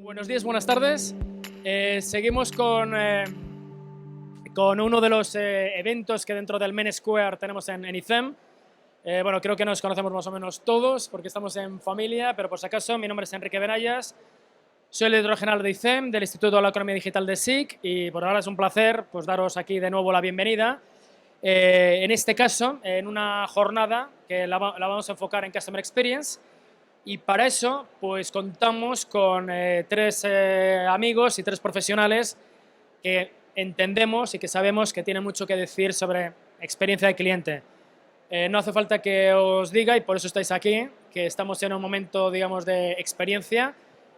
Buenos días, buenas tardes. Seguimos con uno de los eventos que dentro del Main Square tenemos en ICEM. Bueno, creo que nos conocemos más o menos todos porque estamos en familia, pero por si acaso, mi nombre es Enrique Benayas, soy el director general de ICEM, del Instituto de la Economía Digital de SIC, y por ahora es un placer pues, daros aquí de nuevo la bienvenida. En este caso, en una jornada que la vamos a enfocar en Customer Experience. Y para eso, pues contamos con tres amigos y tres profesionales que entendemos y que sabemos que tienen mucho que decir sobre experiencia de cliente. No hace falta que os diga, y por eso estáis aquí, que estamos en un momento, digamos, de experiencia.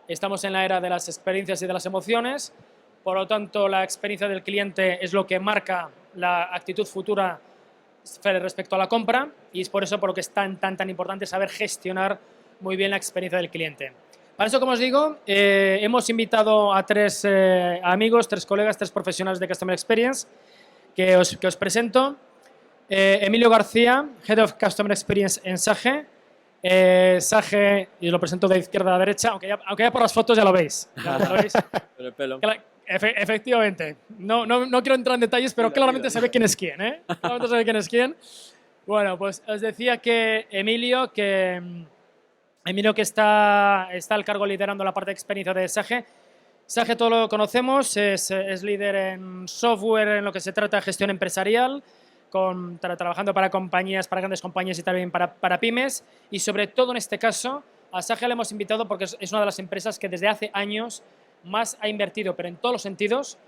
Estamos en la era de las experiencias y de las emociones. Por lo tanto, la experiencia del cliente es lo que marca la actitud futura respecto a la compra, y es por eso por lo que es tan importante saber gestionar muy bien la experiencia del cliente. Para eso, como os digo, hemos invitado a tres amigos, tres colegas, tres profesionales de Customer Experience que os presento. Emilio García, Head of Customer Experience en SAGE. SAGE, y lo presento de izquierda a derecha, aunque ya por las fotos ya lo veis. Ya lo veis. Con el pelo. Efectivamente. No quiero entrar en detalles, pero claramente se ve quién es quién, ¿eh? Claramente se ve quién es quién. Bueno, pues os decía que Emilio que está al cargo liderando la parte de experiencia de SAGE. SAGE todos lo conocemos, es líder en software en lo que se trata de gestión empresarial, trabajando para compañías, para grandes compañías y también para pymes. Y sobre todo en este caso, a SAGE le hemos invitado porque es una de las empresas que desde hace años más ha invertido, pero en todos los sentidos,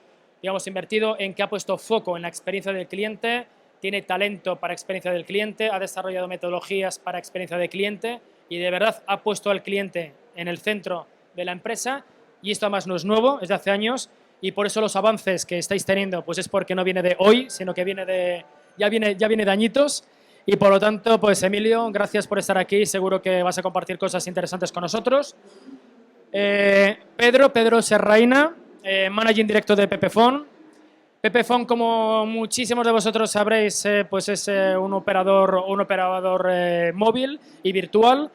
digamos, invertido en que ha puesto foco en la experiencia del cliente, tiene talento para experiencia del cliente, ha desarrollado metodologías para experiencia del cliente y de verdad ha puesto al cliente en el centro de la empresa. Y esto además no es nuevo, es de hace años, y por eso los avances que estáis teniendo pues es porque no viene de hoy, sino que ya viene de añitos. Y por lo tanto, pues Emilio, gracias por estar aquí, seguro que vas a compartir cosas interesantes con nosotros. Pedro Serraina, Managing Director de Pepefon. Pepefon, como muchísimos de vosotros sabréis, pues es un operador móvil y virtual.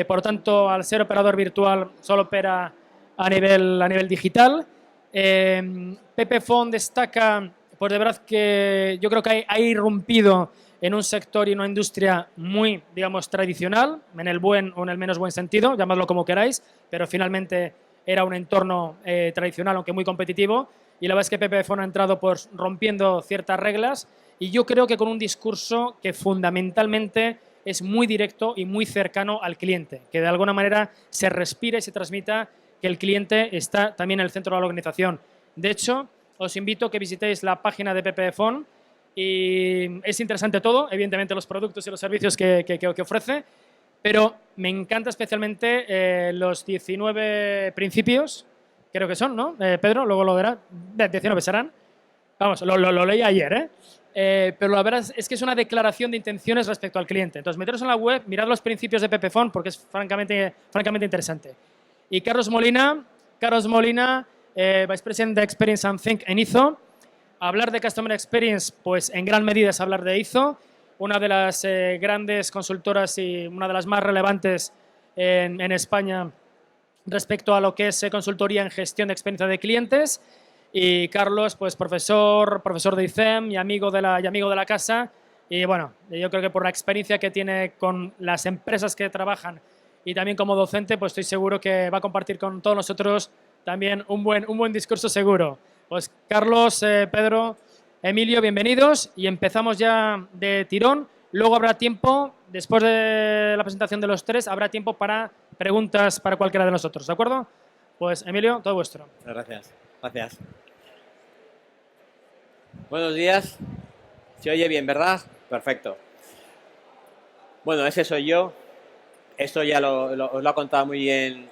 Por lo tanto, al ser operador virtual, solo opera a nivel digital. Pepefon destaca, pues de verdad que yo creo que ha irrumpido en un sector y una industria muy, digamos, tradicional, en el buen o en el menos buen sentido, llamadlo como queráis, pero finalmente era un entorno tradicional, aunque muy competitivo. Y la verdad es que Pepefon ha entrado pues, rompiendo ciertas reglas, y yo creo que con un discurso que fundamentalmente es muy directo y muy cercano al cliente, que de alguna manera se respire y se transmita que el cliente está también en el centro de la organización. De hecho, os invito a que visitéis la página de Pepefon, y es interesante todo, evidentemente los productos y los servicios que ofrece, pero me encanta especialmente los 19 principios, creo que son, ¿no? Pedro, luego lo verá, 19 serán. Vamos, lo leí ayer, pero la verdad es que es una declaración de intenciones respecto al cliente. Entonces, meteros en la web, mirad los principios de Pepefon porque es francamente interesante. Y Carlos Molina, Vice President de Experience and Think en IZO. Hablar de Customer Experience, pues en gran medida es hablar de IZO, una de las grandes consultoras y una de las más relevantes en España respecto a lo que es consultoría en gestión de experiencia de clientes. Y Carlos, pues profesor de ICEM y amigo de la casa. Y bueno, yo creo que por la experiencia que tiene con las empresas que trabajan y también como docente, pues estoy seguro que va a compartir con todos nosotros también un buen discurso seguro. Pues Carlos, Pedro, Emilio, bienvenidos, y empezamos ya de tirón. Luego habrá tiempo, después de la presentación de los tres, habrá tiempo para preguntas para cualquiera de nosotros, ¿de acuerdo? Pues Emilio, todo vuestro. Gracias. Buenos días. ¿Se oye bien, verdad? Perfecto. Bueno, ese soy yo. Esto ya os lo ha contado muy bien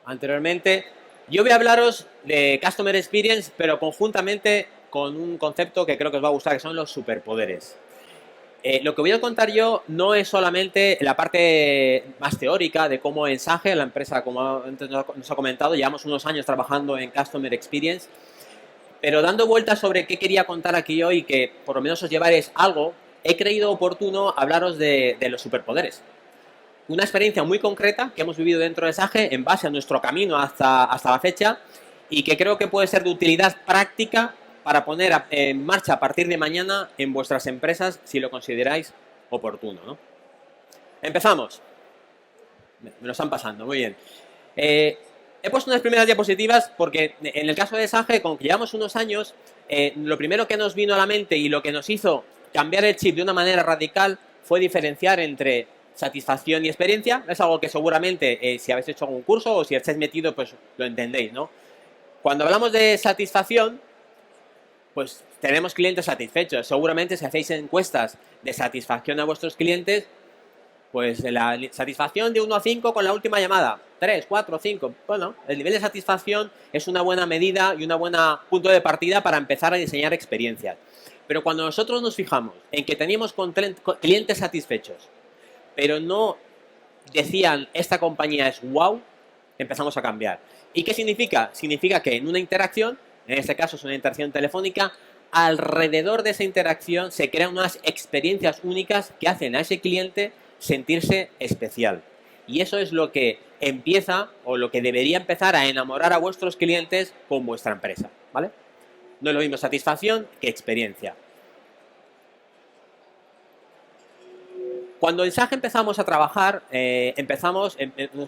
anteriormente. Yo voy a hablaros de Customer Experience, pero conjuntamente con un concepto que creo que os va a gustar, que son los superpoderes. Lo que voy a contar yo no es solamente la parte más teórica de cómo en SAGE, la empresa, como antes nos ha comentado, llevamos unos años trabajando en Customer Experience, pero dando vueltas sobre qué quería contar aquí hoy, que por lo menos os llevaréis algo, he creído oportuno hablaros de los superpoderes. una experiencia muy concreta que hemos vivido dentro de Sage en base a nuestro camino hasta la fecha y que creo que puede ser de utilidad práctica para poner en marcha a partir de mañana en vuestras empresas si lo consideráis oportuno, ¿no? Empezamos. Me lo están pasando, muy bien. He puesto unas primeras diapositivas porque en el caso de Sage, como que llevamos unos años, lo primero que nos vino a la mente y lo que nos hizo cambiar el chip de una manera radical fue diferenciar entre satisfacción y experiencia. Es algo que seguramente si habéis hecho algún curso o si estáis metido, pues lo entendéis, ¿no? Cuando hablamos de satisfacción, pues tenemos clientes satisfechos. Seguramente si hacéis encuestas de satisfacción a vuestros clientes, pues la satisfacción de 1 a 5 con la última llamada. 3, 4, 5. Bueno, el nivel de satisfacción es una buena medida y un buen punto de partida para empezar a diseñar experiencias. Pero cuando nosotros nos fijamos en que teníamos clientes satisfechos, pero no decían esta compañía es wow, empezamos a cambiar. ¿Y qué significa? Significa que en una interacción, en este caso es una interacción telefónica, alrededor de esa interacción se crean unas experiencias únicas que hacen a ese cliente sentirse especial. Y eso es lo que empieza o lo que debería empezar a enamorar a vuestros clientes con vuestra empresa, ¿vale? No es lo mismo satisfacción que experiencia. Cuando en Sage empezamos a trabajar,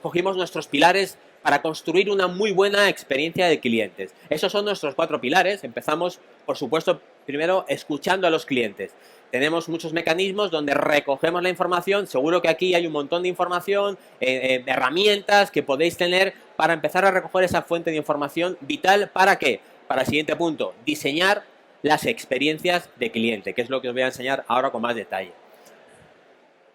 cogimos nuestros pilares para construir una muy buena experiencia de clientes. Esos son nuestros 4 pilares. Empezamos, por supuesto, primero escuchando a los clientes. Tenemos muchos mecanismos donde recogemos la información. Seguro que aquí hay un montón de información, herramientas que podéis tener para empezar a recoger esa fuente de información vital. ¿Para qué? Para el siguiente punto, diseñar las experiencias de cliente, que es lo que os voy a enseñar ahora con más detalle.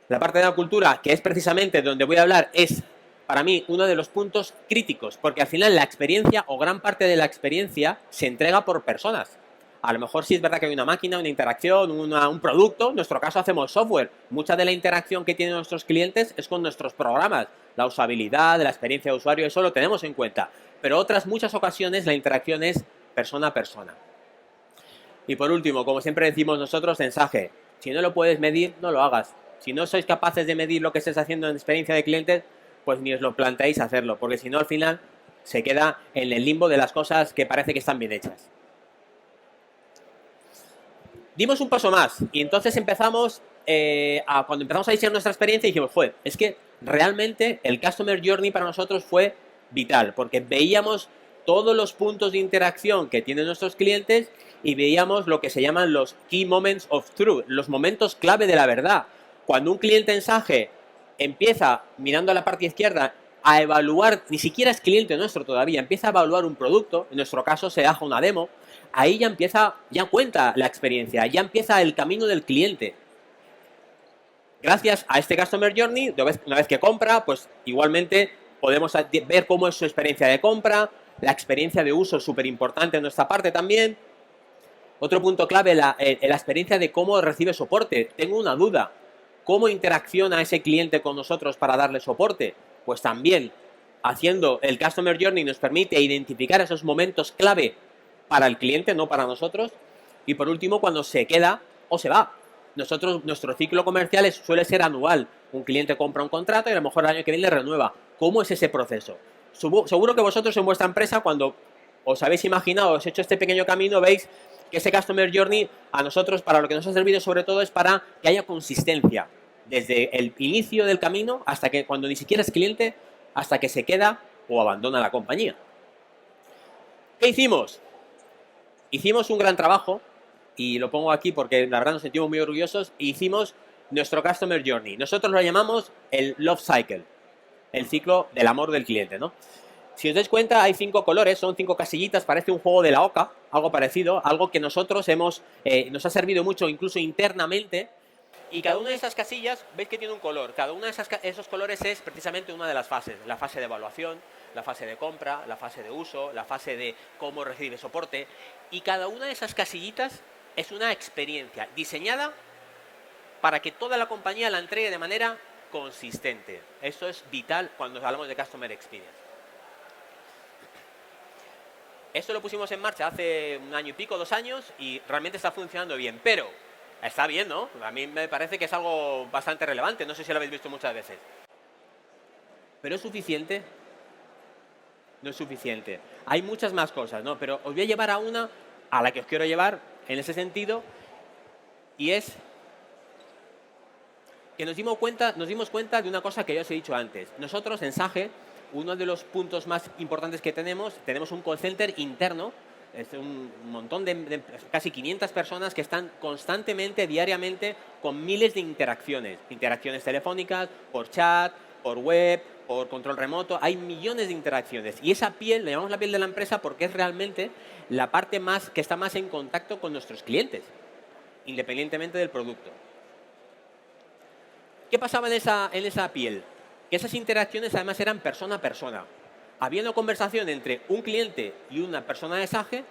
La parte de la cultura, que es precisamente donde voy a hablar, es para mí uno de los puntos críticos, porque al final la experiencia o gran parte de la experiencia se entrega por personas. A lo mejor sí es verdad que hay una máquina, una interacción, un producto. En nuestro caso hacemos software. Mucha de la interacción que tienen nuestros clientes es con nuestros programas. La usabilidad, la experiencia de usuario, eso lo tenemos en cuenta. Pero otras muchas ocasiones la interacción es persona a persona. Y por último, como siempre decimos nosotros en Sage, si no lo puedes medir, no lo hagas. Si no sois capaces de medir lo que estáis haciendo en experiencia de clientes, pues ni os lo planteáis hacerlo, porque si no al final se queda en el limbo de las cosas que parece que están bien hechas. Dimos un paso más y entonces empezamos, cuando empezamos a diseñar nuestra experiencia, dijimos, joder, es que realmente el Customer Journey para nosotros fue vital, porque veíamos todos los puntos de interacción que tienen nuestros clientes y veíamos lo que se llaman los Key Moments of Truth, los momentos clave de la verdad. Cuando un cliente en Sage empieza, mirando a la parte izquierda, a evaluar, ni siquiera es cliente nuestro todavía, empieza a evaluar un producto, en nuestro caso se hace una demo, ahí ya cuenta la experiencia, ya empieza el camino del cliente. Gracias a este Customer Journey, una vez que compra, pues igualmente podemos ver cómo es su experiencia de compra, la experiencia de uso es súper importante en nuestra parte también. Otro punto clave, la experiencia de cómo recibe soporte. Tengo una duda. ¿Cómo interacciona ese cliente con nosotros para darle soporte? Pues también haciendo el Customer Journey nos permite identificar esos momentos clave para el cliente, no para nosotros. Y por último, cuando se queda o se va. Nuestro ciclo comercial suele ser anual. Un cliente compra un contrato y a lo mejor el año que viene renueva. ¿Cómo es ese proceso? Seguro que vosotros en vuestra empresa, cuando os habéis imaginado, os hecho este pequeño camino, veis que ese Customer Journey a nosotros, para lo que nos ha servido sobre todo, es para que haya consistencia. Desde el inicio del camino hasta que cuando ni siquiera es cliente, hasta que se queda o abandona la compañía. ¿Qué hicimos? Hicimos un gran trabajo, y lo pongo aquí porque la verdad nos sentimos muy orgullosos, e hicimos nuestro Customer Journey. Nosotros lo llamamos el Love Cycle, el ciclo del amor del cliente, ¿no? Si os dais cuenta, hay 5 colores, son 5 casillitas, parece un juego de la oca, algo parecido, algo que nosotros nos ha servido mucho incluso internamente. Y cada una de esas casillas, veis que tiene un color. Cada uno de esos colores es precisamente una de las fases. La fase de evaluación, la fase de compra, la fase de uso, la fase de cómo recibe soporte. Y cada una de esas casillitas es una experiencia diseñada para que toda la compañía la entregue de manera consistente. Eso es vital cuando hablamos de Customer Experience. Esto lo pusimos en marcha hace 1 año y pico, 2 años, y realmente está funcionando bien. Pero está bien, ¿no? A mí me parece que es algo bastante relevante. No sé si lo habéis visto muchas veces. ¿Pero es suficiente? No es suficiente. Hay muchas más cosas, ¿no? Pero os voy a llevar a una a la que os quiero llevar en ese sentido, y es que nos dimos cuenta de una cosa que ya os he dicho antes. Nosotros en Sage, uno de los puntos más importantes que tenemos un call center interno, es un montón de casi 500 personas que están constantemente, diariamente, con miles de interacciones. Interacciones telefónicas, por chat, por web, por control remoto. Hay millones de interacciones. Y esa piel, le llamamos la piel de la empresa porque es realmente la parte que está más en contacto con nuestros clientes, independientemente del producto. ¿Qué pasaba en esa piel? Que esas interacciones además eran persona a persona. Había una conversación entre un cliente y una persona de Sage,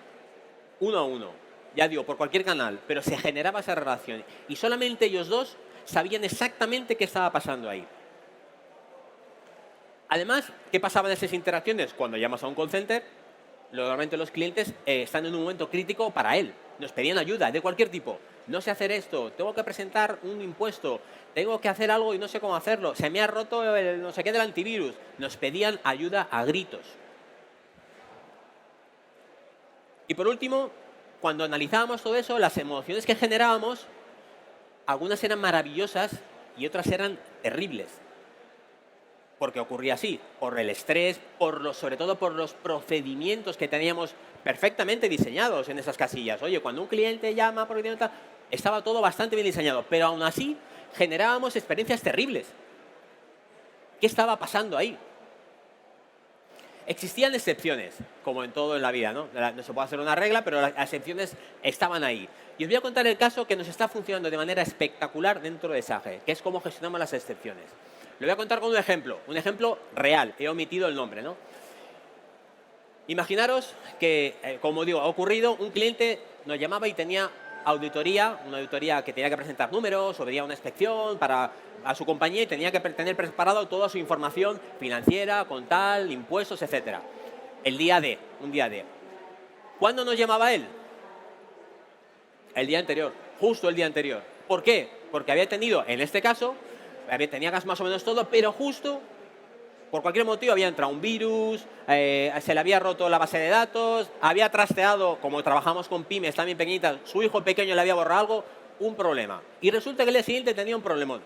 uno a uno. Ya digo, por cualquier canal, pero se generaba esa relación. Y solamente ellos dos sabían exactamente qué estaba pasando ahí. Además, ¿qué pasaba en esas interacciones? Cuando llamas a un call center, normalmente los clientes están en un momento crítico para él. Nos pedían ayuda de cualquier tipo. No sé hacer esto, tengo que presentar un impuesto, tengo que hacer algo y no sé cómo hacerlo, se me ha roto el no sé qué del antivirus. Nos pedían ayuda a gritos. Y por último, cuando analizábamos todo eso, las emociones que generábamos, algunas eran maravillosas y otras eran terribles. Porque ocurría así, por el estrés, sobre todo por los procedimientos que teníamos perfectamente diseñados en esas casillas. Oye, cuando un cliente llama por estaba todo bastante bien diseñado, pero aún así generábamos experiencias terribles. ¿Qué estaba pasando ahí? Existían excepciones, como en todo en la vida, ¿no? No se puede hacer una regla, pero las excepciones estaban ahí. Y os voy a contar el caso que nos está funcionando de manera espectacular dentro de Sage, que es cómo gestionamos las excepciones. Lo voy a contar con un ejemplo real. He omitido el nombre, ¿no? Imaginaros que, como digo, ha ocurrido, un cliente nos llamaba y tenía una auditoría que tenía que presentar números o venía una inspección a su compañía y tenía que tener preparado toda su información financiera, contable, impuestos, etcétera. Un día D. ¿Cuándo nos llamaba él? El día anterior, justo el día anterior. ¿Por qué? Porque había tenido, en este caso, tenía más o menos todo, pero justo por cualquier motivo había entrado un virus, se le había roto la base de datos, había trasteado, como trabajamos con pymes también pequeñitas, su hijo pequeño le había borrado algo, un problema. Y resulta que el día siguiente tenía un problemón.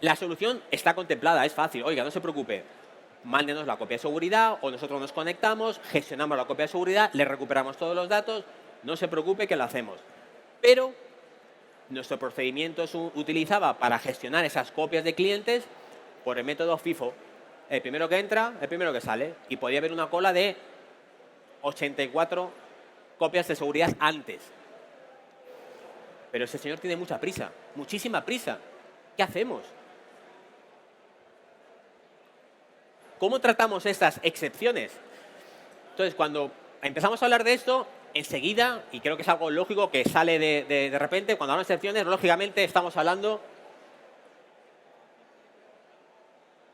La solución está contemplada, es fácil. Oiga, no se preocupe, mándenos la copia de seguridad o nosotros nos conectamos, gestionamos la copia de seguridad, le recuperamos todos los datos, no se preocupe que lo hacemos. Pero nuestro procedimiento utilizaba para gestionar esas copias de clientes por el método FIFO. El primero que entra, el primero que sale. Y podía haber una cola de 84 copias de seguridad antes. Pero ese señor tiene mucha prisa, muchísima prisa. ¿Qué hacemos? ¿Cómo tratamos estas excepciones? Entonces, cuando empezamos a hablar de esto, enseguida, y creo que es algo lógico que sale de repente, cuando hablamos de excepciones, lógicamente estamos hablando...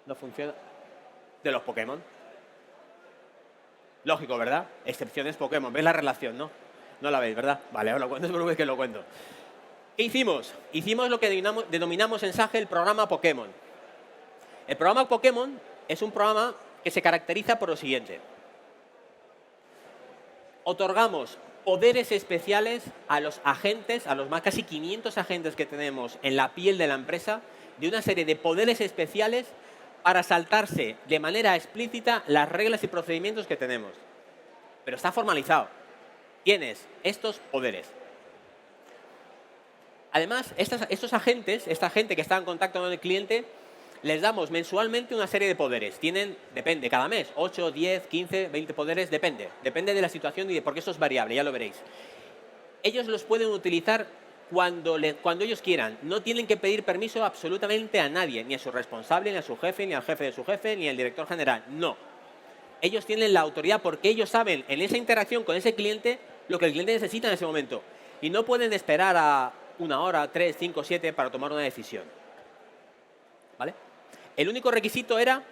No funciona... de los Pokémon. Lógico, ¿verdad? Excepciones Pokémon. ¿Veis la relación, no? No la veis, ¿verdad? Vale, ahora lo cuento, no es que lo cuento. ¿Qué hicimos? Hicimos lo que denominamos en Sage el programa Pokémon. El programa Pokémon es un programa que se caracteriza por lo siguiente. Otorgamos poderes especiales a los agentes, a los más casi 500 agentes que tenemos en la piel de la empresa, de una serie de poderes especiales para saltarse de manera explícita las reglas y procedimientos que tenemos. Pero está formalizado. Tienes estos poderes. Además, estos agentes, esta gente que está en contacto con el cliente, les damos mensualmente una serie de poderes. Depende, cada mes, 8, 10, 15, 20 poderes, depende. Depende de la situación y porque eso es variable, ya lo veréis. Ellos los pueden utilizar cuando ellos quieran. No tienen que pedir permiso absolutamente a nadie, ni a su responsable, ni a su jefe, ni al jefe de su jefe, ni al director general. No. Ellos tienen la autoridad porque ellos saben en esa interacción con ese cliente lo que el cliente necesita en ese momento. Y no pueden esperar a 1 hora, 3, 5, 7 para tomar una decisión. ¿Vale? El único requisito era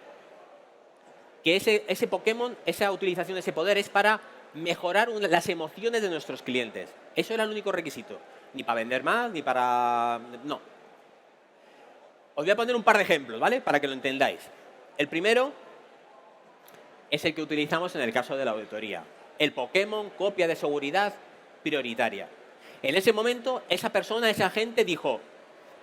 que ese Pokémon, esa utilización de ese poder es para mejorar las emociones de nuestros clientes. Eso era el único requisito. Ni para vender más, ni para... No. Os voy a poner un par de ejemplos, ¿vale? Para que lo entendáis. El primero es el que utilizamos en el caso de la auditoría. El Pokémon copia de seguridad prioritaria. En ese momento, esa persona, ese agente dijo,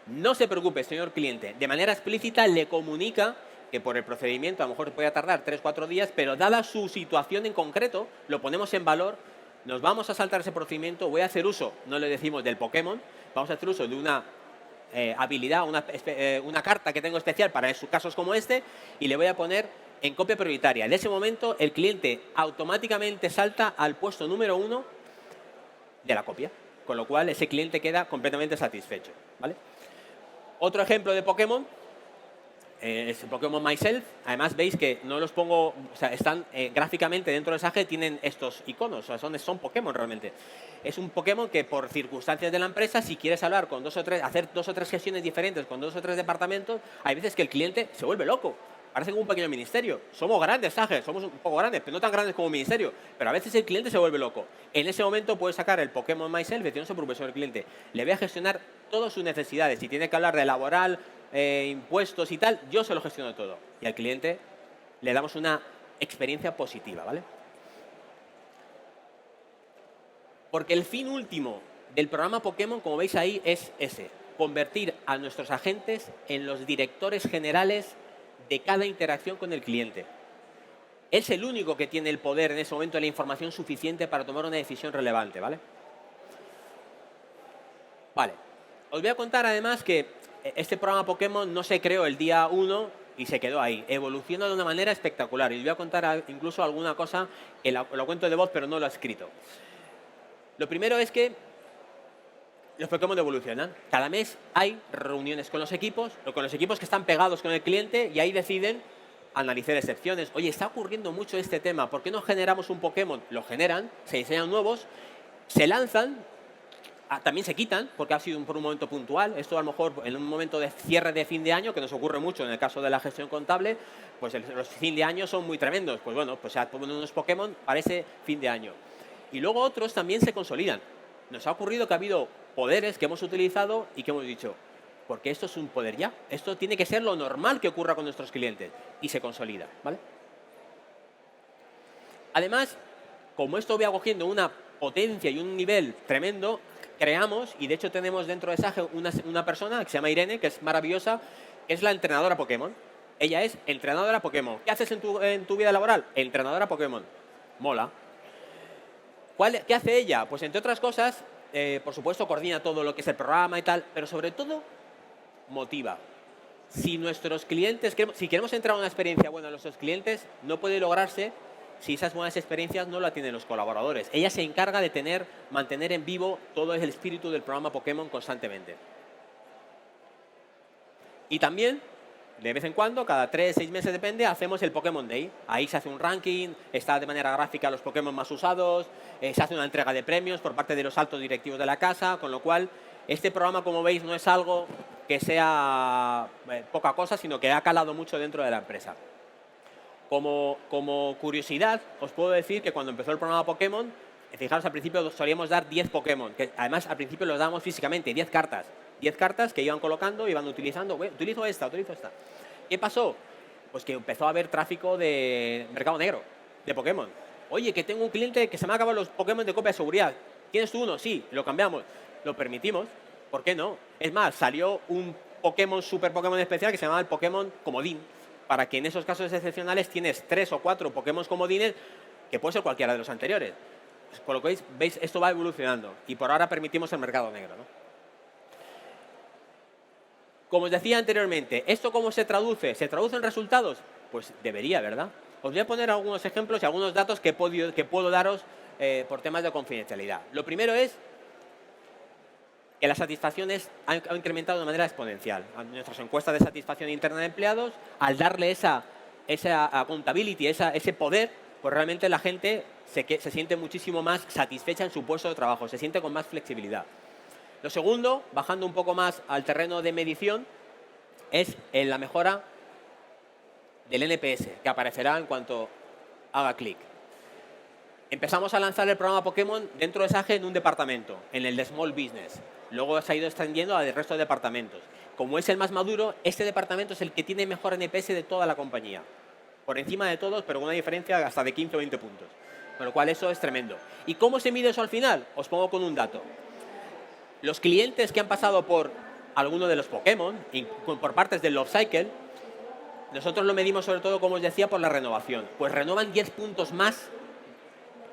no se preocupe, señor cliente. De manera explícita le comunica que por el procedimiento a lo mejor puede tardar 3-4 días, pero dada su situación en concreto, lo ponemos en valor, nos vamos a saltar ese procedimiento, voy a hacer uso, no le decimos del Pokémon, vamos a hacer uso de una habilidad, una carta que tengo especial para casos como este, y le voy a poner en copia prioritaria. En ese momento, el cliente automáticamente salta al puesto número 1 de la copia, con lo cual ese cliente queda completamente satisfecho, ¿vale? Otro ejemplo de Pokémon es el Pokémon Myself. Además, veis que no los pongo, o sea, están gráficamente dentro del mensaje, tienen estos iconos, o sea, son Pokémon realmente. Es un Pokémon que por circunstancias de la empresa, si quieres hablar con hacer 2 o 3 gestiones diferentes con 2 o 3 departamentos, hay veces que el cliente se vuelve loco. Parece como un pequeño ministerio. Somos grandes, Sager, somos un poco grandes, pero no tan grandes como un ministerio. Pero a veces el cliente se vuelve loco. En ese momento puedes sacar el Pokémon Myself y decir, no se preocupe, señor cliente. Le voy a gestionar todas sus necesidades. Si tiene que hablar de laboral, impuestos y tal, yo se lo gestiono todo. Y al cliente le damos una experiencia positiva, ¿vale? Porque el fin último del programa Pokémon, como veis ahí, es ese. Convertir a nuestros agentes en los directores generales de cada interacción con el cliente. Es el único que tiene el poder en ese momento de la información suficiente para tomar una decisión relevante, ¿vale? Vale. Os voy a contar además que este programa Pokémon no se creó el día 1 y se quedó ahí. Evoluciona de una manera espectacular. Y os voy a contar incluso alguna cosa que lo cuento de voz, pero no lo he escrito. Lo primero es que los Pokémon evolucionan. Cada mes hay reuniones con los equipos que están pegados con el cliente, y ahí deciden analizar excepciones. Oye, está ocurriendo mucho este tema, ¿por qué no generamos un Pokémon? Lo generan, se diseñan nuevos, se lanzan, también se quitan, porque ha sido por un momento puntual. Esto a lo mejor en un momento de cierre de fin de año, que nos ocurre mucho en el caso de la gestión contable, pues los fin de año son muy tremendos. Pues bueno, pues se ponen unos Pokémon para ese fin de año. Y luego otros también se consolidan. Nos ha ocurrido que ha habido poderes que hemos utilizado y que hemos dicho, porque esto es un poder ya. Esto tiene que ser lo normal que ocurra con nuestros clientes. Y se consolida, ¿vale? Además, como esto va cogiendo una potencia y un nivel tremendo, creamos, y de hecho tenemos dentro de SAGE una persona que se llama Irene, que es maravillosa, que es la entrenadora Pokémon. Ella es entrenadora Pokémon. ¿Qué haces en tu vida laboral? Entrenadora Pokémon. Mola. ¿Qué hace ella? Pues entre otras cosas, por supuesto, coordina todo lo que es el programa y tal, pero sobre todo, motiva. Si nuestros clientes, si queremos entrar a una experiencia buena a nuestros clientes, no puede lograrse si esas buenas experiencias no la tienen los colaboradores. Ella se encarga de mantener en vivo todo el espíritu del programa Pokémon constantemente. Y también, de vez en cuando, cada 3-6 meses depende, hacemos el Pokémon Day. Ahí se hace un ranking, está de manera gráfica los Pokémon más usados, se hace una entrega de premios por parte de los altos directivos de la casa, con lo cual este programa, como veis, no es algo que sea poca cosa, sino que ha calado mucho dentro de la empresa. Como curiosidad, os puedo decir que cuando empezó el programa Pokémon, fijaros, al principio solíamos dar 10 Pokémon, que además al principio los dábamos físicamente, 10 cartas. 10 cartas que iban colocando, iban utilizando, utilizo esta. ¿Qué pasó? Pues que empezó a haber tráfico de mercado negro, de Pokémon. Oye, que tengo un cliente que se me han acabado los Pokémon de copia de seguridad. ¿Tienes tú uno? Sí, lo cambiamos. Lo permitimos. ¿Por qué no? Es más, salió un super Pokémon especial que se llamaba el Pokémon Comodín, para que en esos casos excepcionales tienes 3 o 4 Pokémon comodines, que puede ser cualquiera de los anteriores. Pues, con lo que veis, esto va evolucionando. Y por ahora permitimos el mercado negro, ¿no? Como os decía anteriormente, ¿esto cómo se traduce? ¿Se traduce en resultados? Pues debería, ¿verdad? Os voy a poner algunos ejemplos y algunos datos que puedo daros por temas de confidencialidad. Lo primero es que las satisfacciones han incrementado de manera exponencial. Nuestras encuestas de satisfacción interna de empleados, al darle esa accountability, ese poder, pues realmente la gente se siente muchísimo más satisfecha en su puesto de trabajo, se siente con más flexibilidad. Lo segundo, bajando un poco más al terreno de medición, es en la mejora del NPS, que aparecerá en cuanto haga clic. Empezamos a lanzar el programa Pokémon dentro de SAGE en un departamento, en el de Small Business. Luego se ha ido extendiendo al resto de departamentos. como es el más maduro, este departamento es el que tiene mejor NPS de toda la compañía. Por encima de todos, pero con una diferencia hasta de 15 o 20 puntos. Con lo cual eso es tremendo. ¿Y cómo se mide eso al final? Os pongo con un dato. Los clientes que han pasado por alguno de los Pokémon, por partes del Love Cycle, nosotros lo medimos sobre todo, como os decía, por la renovación. Pues renuevan 10 puntos más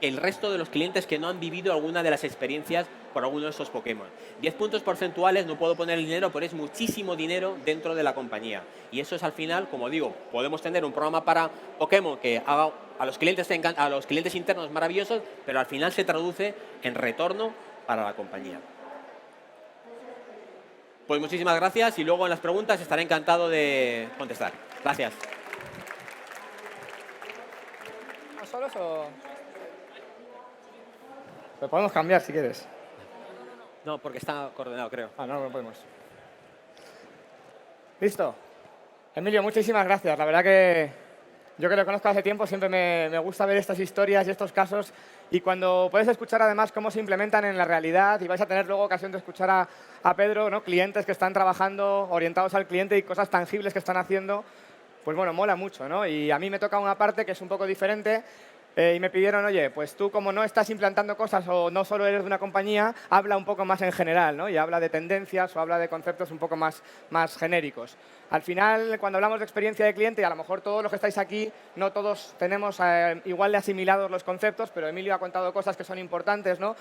que el resto de los clientes que no han vivido alguna de las experiencias por alguno de esos Pokémon. 10 puntos porcentuales, no puedo poner el dinero, pero es muchísimo dinero dentro de la compañía. Y eso es al final, como digo, podemos tener un programa para Pokémon que haga a los clientes internos maravillosos, pero al final se traduce en retorno para la compañía. Pues muchísimas gracias y luego en las preguntas estaré encantado de contestar. Gracias. ¿No solos o...? Lo podemos cambiar si quieres. No, porque está coordenado, creo. Ah, no, no podemos. Listo. Emilio, muchísimas gracias. La verdad que yo que lo conozco hace tiempo siempre me gusta ver estas historias y estos casos y cuando puedes escuchar además cómo se implementan en la realidad y vais a tener luego ocasión de escuchar a Pedro, ¿no? Clientes que están trabajando orientados al cliente y cosas tangibles que están haciendo, pues bueno, mola mucho, ¿no? Y a mí me toca una parte que es un poco diferente. Y me pidieron, oye, pues tú como no estás implantando cosas o no solo eres de una compañía, habla un poco más en general, ¿no? Y habla de tendencias o habla de conceptos un poco más genéricos. Al final, cuando hablamos de experiencia de cliente, y a lo mejor todos los que estáis aquí, no todos tenemos igual de asimilados los conceptos, pero Emilio ha contado cosas que son importantes, ¿no?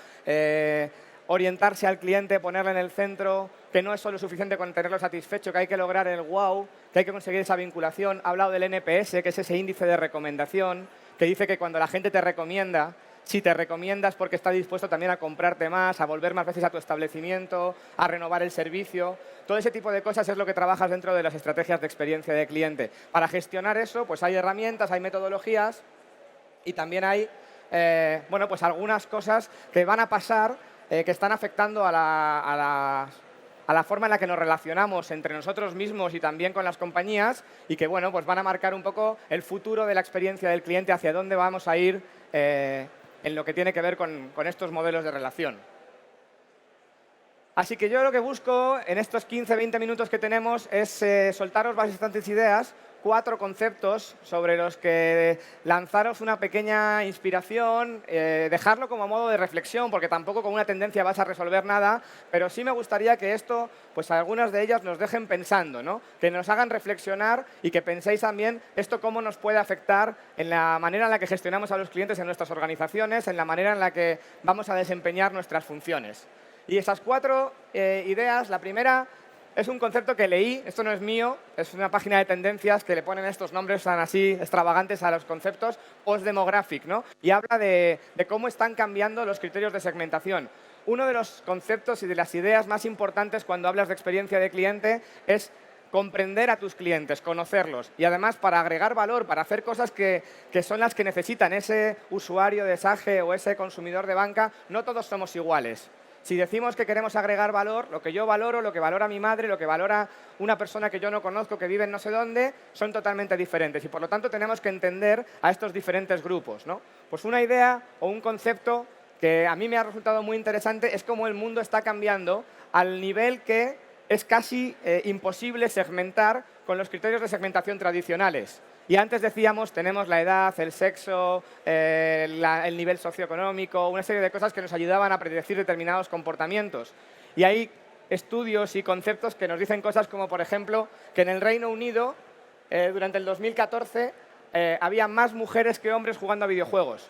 Orientarse al cliente, ponerle en el centro, que no es solo suficiente con tenerlo satisfecho, que hay que lograr el wow, que hay que conseguir esa vinculación. Ha hablado del NPS, que es ese índice de recomendación, que dice que cuando la gente te recomienda, si te recomiendas porque está dispuesto también a comprarte más, a volver más veces a tu establecimiento, a renovar el servicio. Todo ese tipo de cosas es lo que trabajas dentro de las estrategias de experiencia de cliente. Para gestionar eso, pues hay herramientas, hay metodologías y también hay bueno, pues algunas cosas que van a pasar que están afectando a la forma en la que nos relacionamos entre nosotros mismos y también con las compañías y que bueno, pues van a marcar un poco el futuro de la experiencia del cliente, hacia dónde vamos a ir en lo que tiene que ver con estos modelos de relación. Así que yo lo que busco en estos 15-20 minutos que tenemos es soltaros bastantes ideas, 4 conceptos sobre los que lanzaros una pequeña inspiración, dejarlo como modo de reflexión, porque tampoco con una tendencia vas a resolver nada, pero sí me gustaría que esto, pues algunas de ellas nos dejen pensando, ¿no? Que nos hagan reflexionar y que penséis también esto cómo nos puede afectar en la manera en la que gestionamos a los clientes en nuestras organizaciones, en la manera en la que vamos a desempeñar nuestras funciones. Y esas 4 ideas, la primera es un concepto que leí, esto no es mío, es una página de tendencias que le ponen estos nombres tan así extravagantes a los conceptos, post-demographic, ¿no? Y habla de cómo están cambiando los criterios de segmentación. Uno de los conceptos y de las ideas más importantes cuando hablas de experiencia de cliente es comprender a tus clientes, conocerlos y además para agregar valor, para hacer cosas que son las que necesitan ese usuario de SAGE o ese consumidor de banca, no todos somos iguales. Si decimos que queremos agregar valor, lo que yo valoro, lo que valora mi madre, lo que valora una persona que yo no conozco, que vive en no sé dónde, son totalmente diferentes. Y por lo tanto tenemos que entender a estos diferentes grupos, ¿no? Pues una idea o un concepto que a mí me ha resultado muy interesante es cómo el mundo está cambiando al nivel que es casi imposible segmentar con los criterios de segmentación tradicionales. Y antes decíamos, tenemos la edad, el sexo, el nivel socioeconómico, una serie de cosas que nos ayudaban a predecir determinados comportamientos. Y hay estudios y conceptos que nos dicen cosas como, por ejemplo, que en el Reino Unido, durante el 2014, había más mujeres que hombres jugando a videojuegos.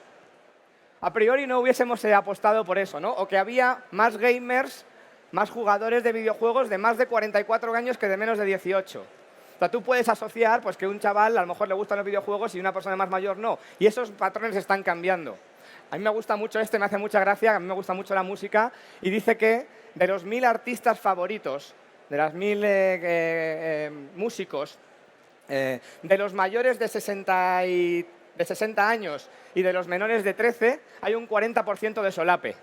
A priori no hubiésemos apostado por eso, ¿no? O que había más gamers, más jugadores de videojuegos de más de 44 años que de menos de 18. O sea, tú puedes asociar pues, que un chaval a lo mejor le gustan los videojuegos y una persona más mayor no. Y esos patrones están cambiando. A mí me gusta mucho me hace mucha gracia, a mí me gusta mucho la música y dice que de los 1000 artistas favoritos, de las 1000 músicos, de los mayores de 60 años y de los menores de 13, hay un 40% de solape.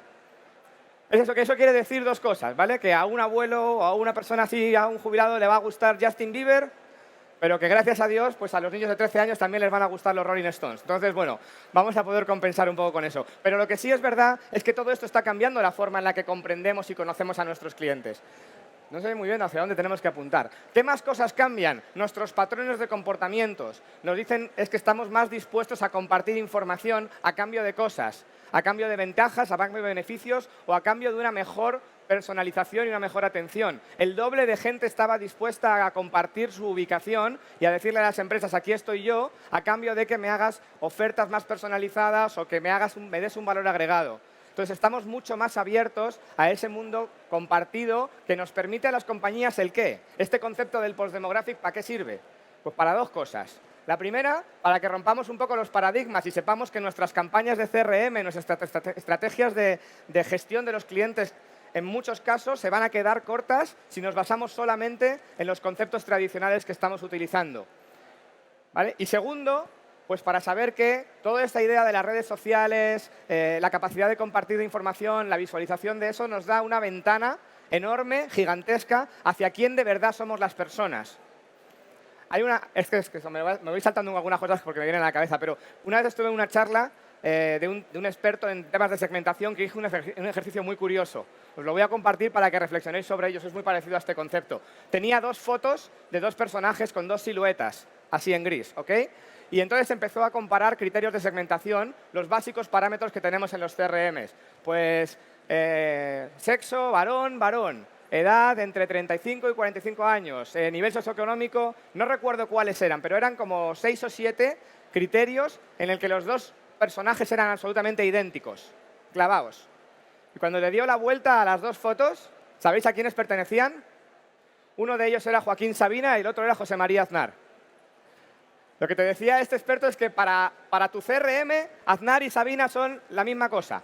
Es eso, que eso quiere decir 2 cosas, ¿vale? Que a un abuelo o a una persona así, a un jubilado, le va a gustar Justin Bieber, pero que gracias a Dios, pues a los niños de 13 años también les van a gustar los Rolling Stones. Entonces, bueno, vamos a poder compensar un poco con eso. Pero lo que sí es verdad es que todo esto está cambiando la forma en la que comprendemos y conocemos a nuestros clientes. No sé muy bien hacia dónde tenemos que apuntar. ¿Qué más cosas cambian? Nuestros patrones de comportamientos. Nos dicen es que estamos más dispuestos a compartir información a cambio de cosas, a cambio de ventajas, a cambio de beneficios o a cambio de una mejor personalización y una mejor atención. El doble de gente estaba dispuesta a compartir su ubicación y a decirle a las empresas, aquí estoy yo, a cambio de que me hagas ofertas más personalizadas o que me des un valor agregado. Entonces, estamos mucho más abiertos a ese mundo compartido que nos permite a las compañías el qué. Este concepto del post-demographic, ¿para qué sirve? Pues para dos cosas. La primera, para que rompamos un poco los paradigmas y sepamos que nuestras campañas de CRM, nuestras estrategias de gestión de los clientes, en muchos casos se van a quedar cortas si nos basamos solamente en los conceptos tradicionales que estamos utilizando. ¿Vale? Y segundo, pues para saber que toda esta idea de las redes sociales, la capacidad de compartir información, la visualización de eso, nos da una ventana enorme, gigantesca, hacia quién de verdad somos las personas. Es que me voy saltando en algunas cosas porque me vienen a la cabeza, pero una vez estuve en una charla de un experto en temas de segmentación que hizo un ejercicio muy curioso. Os lo voy a compartir para que reflexionéis sobre ellos, es muy parecido a este concepto. Tenía dos fotos de dos personajes con dos siluetas, así en gris, ¿ok? Y entonces empezó a comparar criterios de segmentación, los básicos parámetros que tenemos en los CRMs. Pues sexo, varón, varón. Edad entre 35 y 45 años. Nivel socioeconómico, no recuerdo cuáles eran, pero eran como 6 o 7 criterios en el que los dos personajes eran absolutamente idénticos, clavados. Y cuando le dio la vuelta a las dos fotos, ¿sabéis a quiénes pertenecían? Uno de ellos era Joaquín Sabina y el otro era José María Aznar. Lo que te decía este experto es que para tu CRM, Aznar y Sabina son la misma cosa.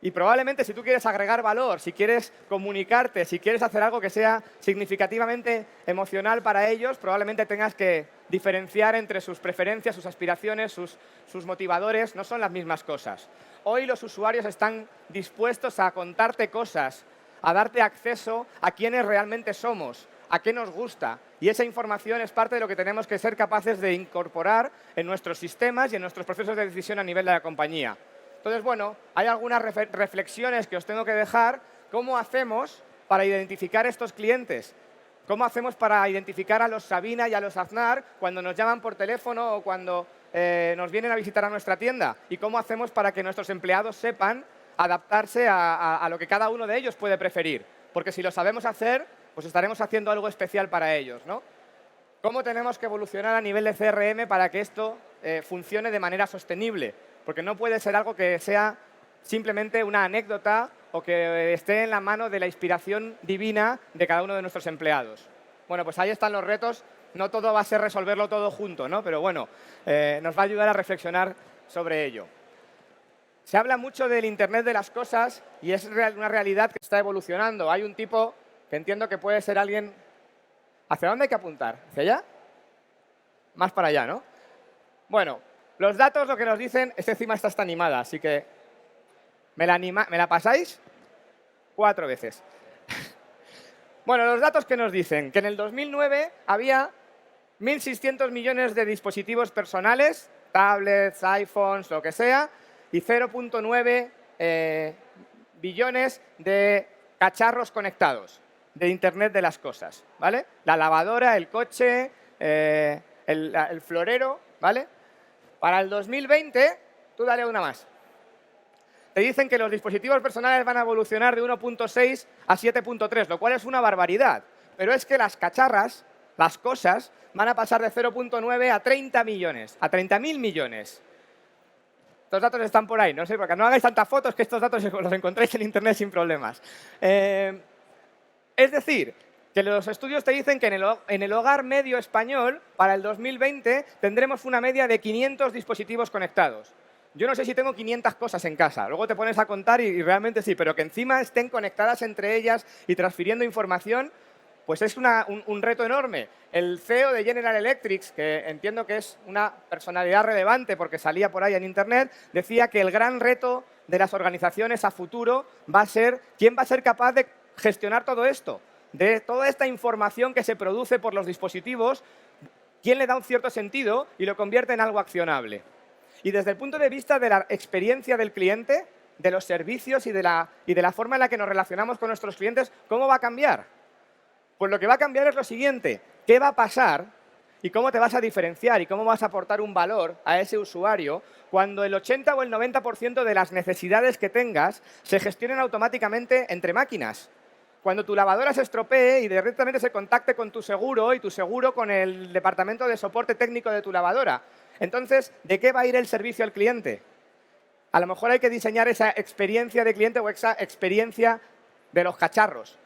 Y probablemente si tú quieres agregar valor, si quieres comunicarte, si quieres hacer algo que sea significativamente emocional para ellos, probablemente tengas que diferenciar entre sus preferencias, sus aspiraciones, sus motivadores. No son las mismas cosas. Hoy los usuarios están dispuestos a contarte cosas, a darte acceso a quiénes realmente somos, a qué nos gusta. Y esa información es parte de lo que tenemos que ser capaces de incorporar en nuestros sistemas y en nuestros procesos de decisión a nivel de la compañía. Entonces, bueno, hay algunas reflexiones que os tengo que dejar. ¿Cómo hacemos para identificar estos clientes? ¿Cómo hacemos para identificar a los Sabina y a los Aznar cuando nos llaman por teléfono o cuando nos vienen a visitar a nuestra tienda? ¿Y cómo hacemos para que nuestros empleados sepan adaptarse a lo que cada uno de ellos puede preferir? Porque si lo sabemos hacer, pues estaremos haciendo algo especial para ellos, ¿no? ¿Cómo tenemos que evolucionar a nivel de CRM para que esto funcione de manera sostenible? Porque no puede ser algo que sea simplemente una anécdota o que esté en la mano de la inspiración divina de cada uno de nuestros empleados. Bueno, pues ahí están los retos. No todo va a ser resolverlo todo junto, ¿no? Pero bueno, nos va a ayudar a reflexionar sobre ello. Se habla mucho del Internet de las cosas y es una realidad que está evolucionando. Hay un tipo que entiendo que puede ser alguien... ¿Hacia dónde hay que apuntar? ¿Hacia allá? Más para allá, ¿no? Bueno, los datos lo que nos dicen... Encima está animada, así que... ¿Me la pasáis? 4 veces. Bueno, los datos que nos dicen que en el 2009 había 1.600 millones de dispositivos personales, tablets, iPhones, lo que sea, y 0.9 billones de cacharros conectados de Internet de las cosas, ¿vale? La lavadora, el coche, el florero, ¿vale? Para el 2020, tú dale una más. Te dicen que los dispositivos personales van a evolucionar de 1.6 a 7.3, lo cual es una barbaridad. Pero es que las cacharras, las cosas, van a pasar de 0.9 a 30 millones, a 30.000 millones. Estos datos están por ahí, no sé, porque no hagáis tantas fotos que estos datos los encontráis en Internet sin problemas. Es decir, que los estudios te dicen que en el hogar medio español, para el 2020, tendremos una media de 500 dispositivos conectados. Yo no sé si tengo 500 cosas en casa. Luego te pones a contar y realmente sí, pero que encima estén conectadas entre ellas y transfiriendo información, pues es un reto enorme. El CEO de General Electric, que entiendo que es una personalidad relevante porque salía por ahí en Internet, decía que el gran reto de las organizaciones a futuro va a ser quién va a ser capaz de gestionar todo esto, de toda esta información que se produce por los dispositivos, quién le da un cierto sentido y lo convierte en algo accionable. Y desde el punto de vista de la experiencia del cliente, de los servicios y de la forma en la que nos relacionamos con nuestros clientes, ¿cómo va a cambiar? Pues lo que va a cambiar es lo siguiente. ¿Qué va a pasar y cómo te vas a diferenciar y cómo vas a aportar un valor a ese usuario cuando el 80 o el 90% de las necesidades que tengas se gestionen automáticamente entre máquinas? Cuando tu lavadora se estropee y directamente se contacte con tu seguro y tu seguro con el departamento de soporte técnico de tu lavadora. Entonces, ¿de qué va a ir el servicio al cliente? A lo mejor hay que diseñar esa experiencia de cliente o esa experiencia de los cacharros.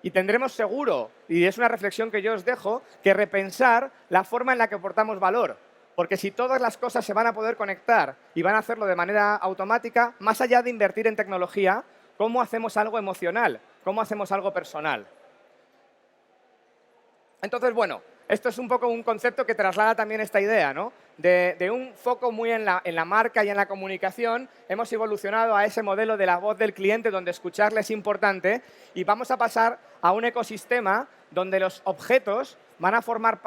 Y tendremos seguro, y es una reflexión que yo os dejo, que repensar la forma en la que aportamos valor. Porque si todas las cosas se van a poder conectar y van a hacerlo de manera automática, más allá de invertir en tecnología, ¿cómo hacemos algo emocional? ¿Cómo hacemos algo personal? Entonces, bueno, esto es un poco un concepto que traslada también esta idea, ¿no? De un foco muy en la marca y en la comunicación, hemos evolucionado a ese modelo de la voz del cliente donde escucharle es importante y vamos a pasar a un ecosistema donde los objetos van a formar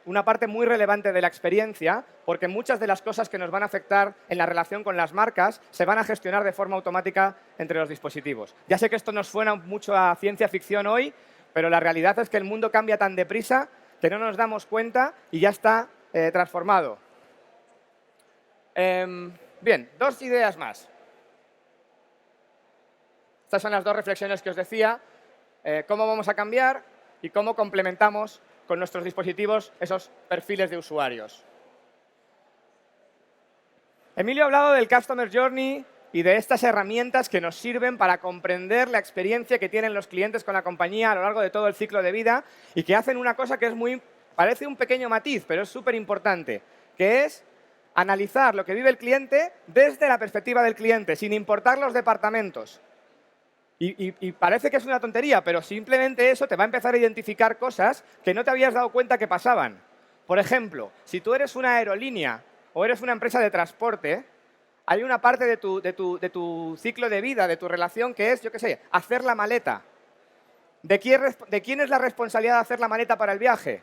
una parte muy relevante de la experiencia, porque muchas de las cosas que nos van a afectar en la relación con las marcas se van a gestionar de forma automática entre los dispositivos. Ya sé que esto nos suena mucho a ciencia ficción hoy, pero la realidad es que el mundo cambia tan deprisa que no nos damos cuenta y ya está transformado. Bien, 2 ideas más. Estas son las 2 reflexiones que os decía. Cómo vamos a cambiar y cómo complementamos con nuestros dispositivos esos perfiles de usuarios. Emilio ha hablado del Customer Journey y de estas herramientas que nos sirven para comprender la experiencia que tienen los clientes con la compañía a lo largo de todo el ciclo de vida y que hacen una cosa que es parece un pequeño matiz, pero es súper importante, que es analizar lo que vive el cliente desde la perspectiva del cliente, sin importar los departamentos. Y parece que es una tontería, pero simplemente eso te va a empezar a identificar cosas que no te habías dado cuenta que pasaban. Por ejemplo, si tú eres una aerolínea o eres una empresa de transporte, hay una parte de tu ciclo de vida, de tu relación, que es, yo qué sé, hacer la maleta. ¿De quién es la responsabilidad de hacer la maleta para el viaje?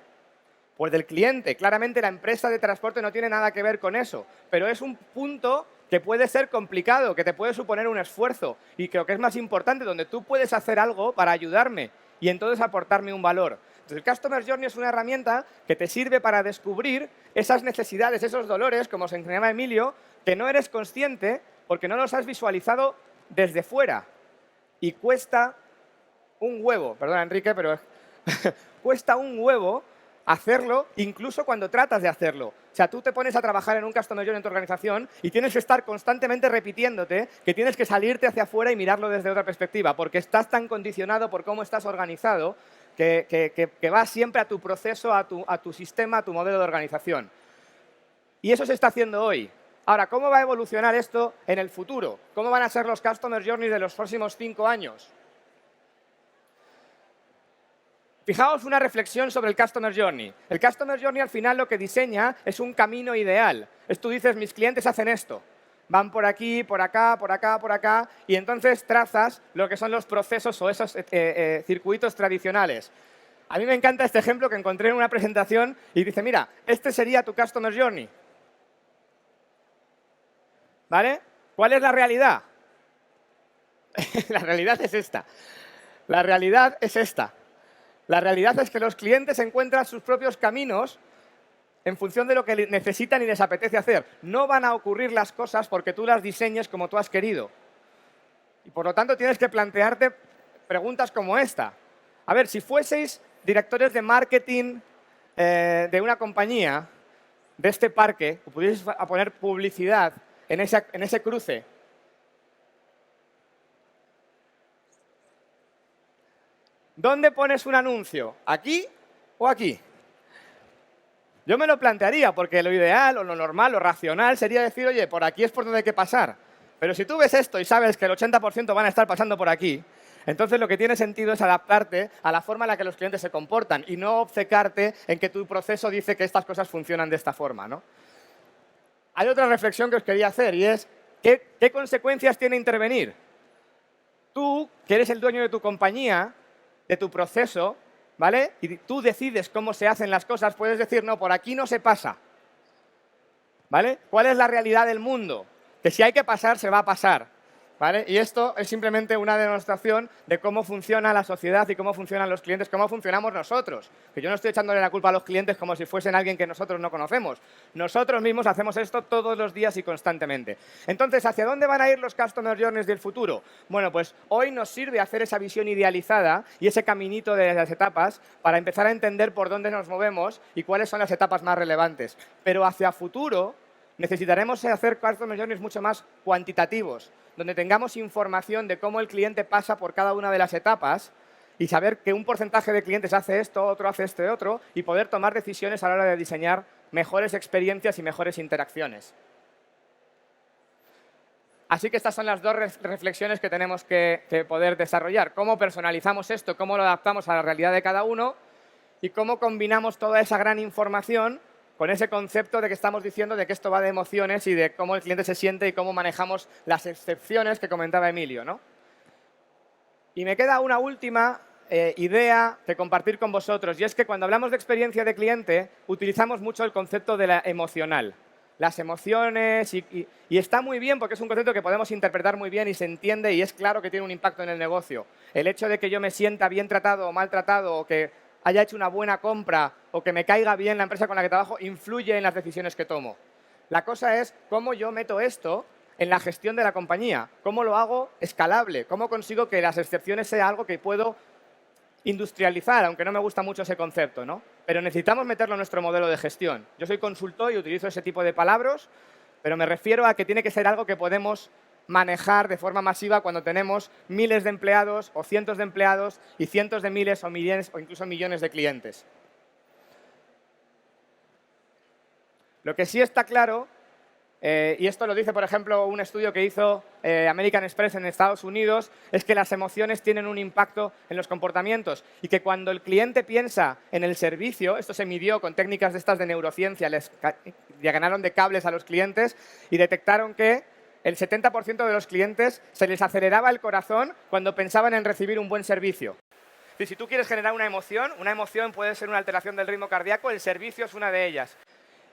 Pues del cliente. Claramente la empresa de transporte no tiene nada que ver con eso, pero es un punto que puede ser complicado, que te puede suponer un esfuerzo y creo que es más importante, donde tú puedes hacer algo para ayudarme y entonces aportarme un valor. Entonces, el Customer Journey es una herramienta que te sirve para descubrir esas necesidades, esos dolores, como se enseñaba Emilio, que no eres consciente porque no los has visualizado desde fuera. Y cuesta un huevo, perdona Enrique, pero cuesta un huevo hacerlo, incluso cuando tratas de hacerlo. O sea, tú te pones a trabajar en un Customer Journey en tu organización y tienes que estar constantemente repitiéndote que tienes que salirte hacia afuera y mirarlo desde otra perspectiva, porque estás tan condicionado por cómo estás organizado que vas siempre a tu proceso, a tu sistema, a tu modelo de organización. Y eso se está haciendo hoy. Ahora, ¿cómo va a evolucionar esto en el futuro? ¿Cómo van a ser los Customer Journeys de los próximos 5 años? Fijaos una reflexión sobre el Customer Journey. El Customer Journey al final lo que diseña es un camino ideal. Tú dices, mis clientes hacen esto. Van por aquí, por acá, por acá, por acá, y entonces trazas lo que son los procesos o esos circuitos tradicionales. A mí me encanta este ejemplo que encontré en una presentación y dice, mira, este sería tu Customer Journey. ¿Vale? ¿Cuál es la realidad? La realidad es esta. La realidad es esta. La realidad es que los clientes encuentran sus propios caminos en función de lo que necesitan y les apetece hacer. No van a ocurrir las cosas porque tú las diseñes como tú has querido. Y por lo tanto tienes que plantearte preguntas como esta. A ver, si fueseis directores de marketing de una compañía, de este parque, o pudierais poner publicidad en ese cruce, ¿dónde pones un anuncio? ¿Aquí o aquí? Yo me lo plantearía, porque lo ideal o lo normal, lo racional sería decir, oye, por aquí es por donde hay que pasar. Pero si tú ves esto y sabes que el 80% van a estar pasando por aquí, entonces lo que tiene sentido es adaptarte a la forma en la que los clientes se comportan y no obcecarte en que tu proceso dice que estas cosas funcionan de esta forma, ¿no? Hay otra reflexión que os quería hacer y es, ¿qué consecuencias tiene intervenir? Tú, que eres el dueño de tu compañía, de tu proceso, ¿vale? Y tú decides cómo se hacen las cosas, puedes decir, no, por aquí no se pasa. ¿Vale? ¿Cuál es la realidad del mundo? Que si hay que pasar, se va a pasar. ¿Vale? Y esto es simplemente una demostración de cómo funciona la sociedad y cómo funcionan los clientes, cómo funcionamos nosotros. Que yo no estoy echándole la culpa a los clientes como si fuesen alguien que nosotros no conocemos. Nosotros mismos hacemos esto todos los días y constantemente. Entonces, ¿hacia dónde van a ir los Customer Journeys del futuro? Bueno, pues hoy nos sirve hacer esa visión idealizada y ese caminito de las etapas para empezar a entender por dónde nos movemos y cuáles son las etapas más relevantes. Pero hacia futuro necesitaremos hacer Customer Journeys mucho más cuantitativos, donde tengamos información de cómo el cliente pasa por cada una de las etapas y saber que un porcentaje de clientes hace esto, otro hace esto y otro, y poder tomar decisiones a la hora de diseñar mejores experiencias y mejores interacciones. Así que estas son las dos reflexiones que tenemos que poder desarrollar. Cómo personalizamos esto, cómo lo adaptamos a la realidad de cada uno y cómo combinamos toda esa gran información con ese concepto de que estamos diciendo de que esto va de emociones y de cómo el cliente se siente y cómo manejamos las excepciones que comentaba Emilio, ¿no? Y me queda una última idea que compartir con vosotros, y es que cuando hablamos de experiencia de cliente utilizamos mucho el concepto de la emocional. Las emociones, y está muy bien porque es un concepto que podemos interpretar muy bien y se entiende y es claro que tiene un impacto en el negocio. El hecho de que yo me sienta bien tratado o mal tratado o que haya hecho una buena compra o que me caiga bien la empresa con la que trabajo, influye en las decisiones que tomo. La cosa es cómo yo meto esto en la gestión de la compañía, cómo lo hago escalable, cómo consigo que las excepciones sea algo que puedo industrializar, aunque no me gusta mucho ese concepto, ¿no? Pero necesitamos meterlo en nuestro modelo de gestión. Yo soy consultor y utilizo ese tipo de palabras, pero me refiero a que tiene que ser algo que podemos manejar de forma masiva cuando tenemos miles de empleados o cientos de empleados y cientos de miles o millones o incluso millones de clientes. Lo que sí está claro, y esto lo dice, por ejemplo, un estudio que hizo American Express en Estados Unidos, es que las emociones tienen un impacto en los comportamientos y que cuando el cliente piensa en el servicio, esto se midió con técnicas de estas de neurociencia, les llenaron de cables a los clientes y detectaron que el 70% de los clientes se les aceleraba el corazón cuando pensaban en recibir un buen servicio. Y si tú quieres generar una emoción puede ser una alteración del ritmo cardíaco, el servicio es una de ellas.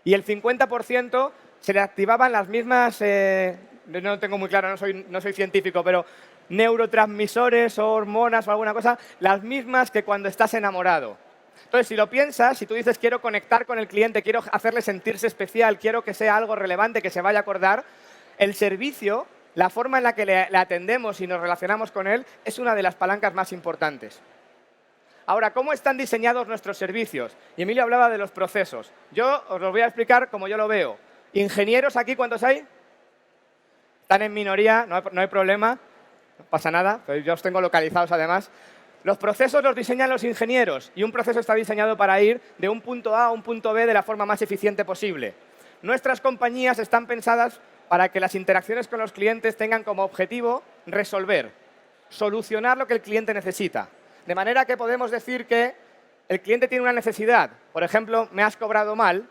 Y el 50% se le activaban las mismas, no lo tengo muy claro, no soy científico, pero neurotransmisores o hormonas o alguna cosa, las mismas que cuando estás enamorado. Entonces, si lo piensas, si tú dices quiero conectar con el cliente, quiero hacerle sentirse especial, quiero que sea algo relevante, que se vaya a acordar, el servicio, la forma en la que le atendemos y nos relacionamos con él, es una de las palancas más importantes. Ahora, ¿cómo están diseñados nuestros servicios? Y Emilio hablaba de los procesos. Yo os lo voy a explicar como yo lo veo. ¿Ingenieros aquí cuántos hay? Están en minoría, no hay problema, no pasa nada, pero yo os tengo localizados además. Los procesos los diseñan los ingenieros y un proceso está diseñado para ir de un punto A a un punto B de la forma más eficiente posible. Nuestras compañías están pensadas para que las interacciones con los clientes tengan como objetivo resolver, solucionar lo que el cliente necesita. De manera que podemos decir que el cliente tiene una necesidad. Por ejemplo, me has cobrado mal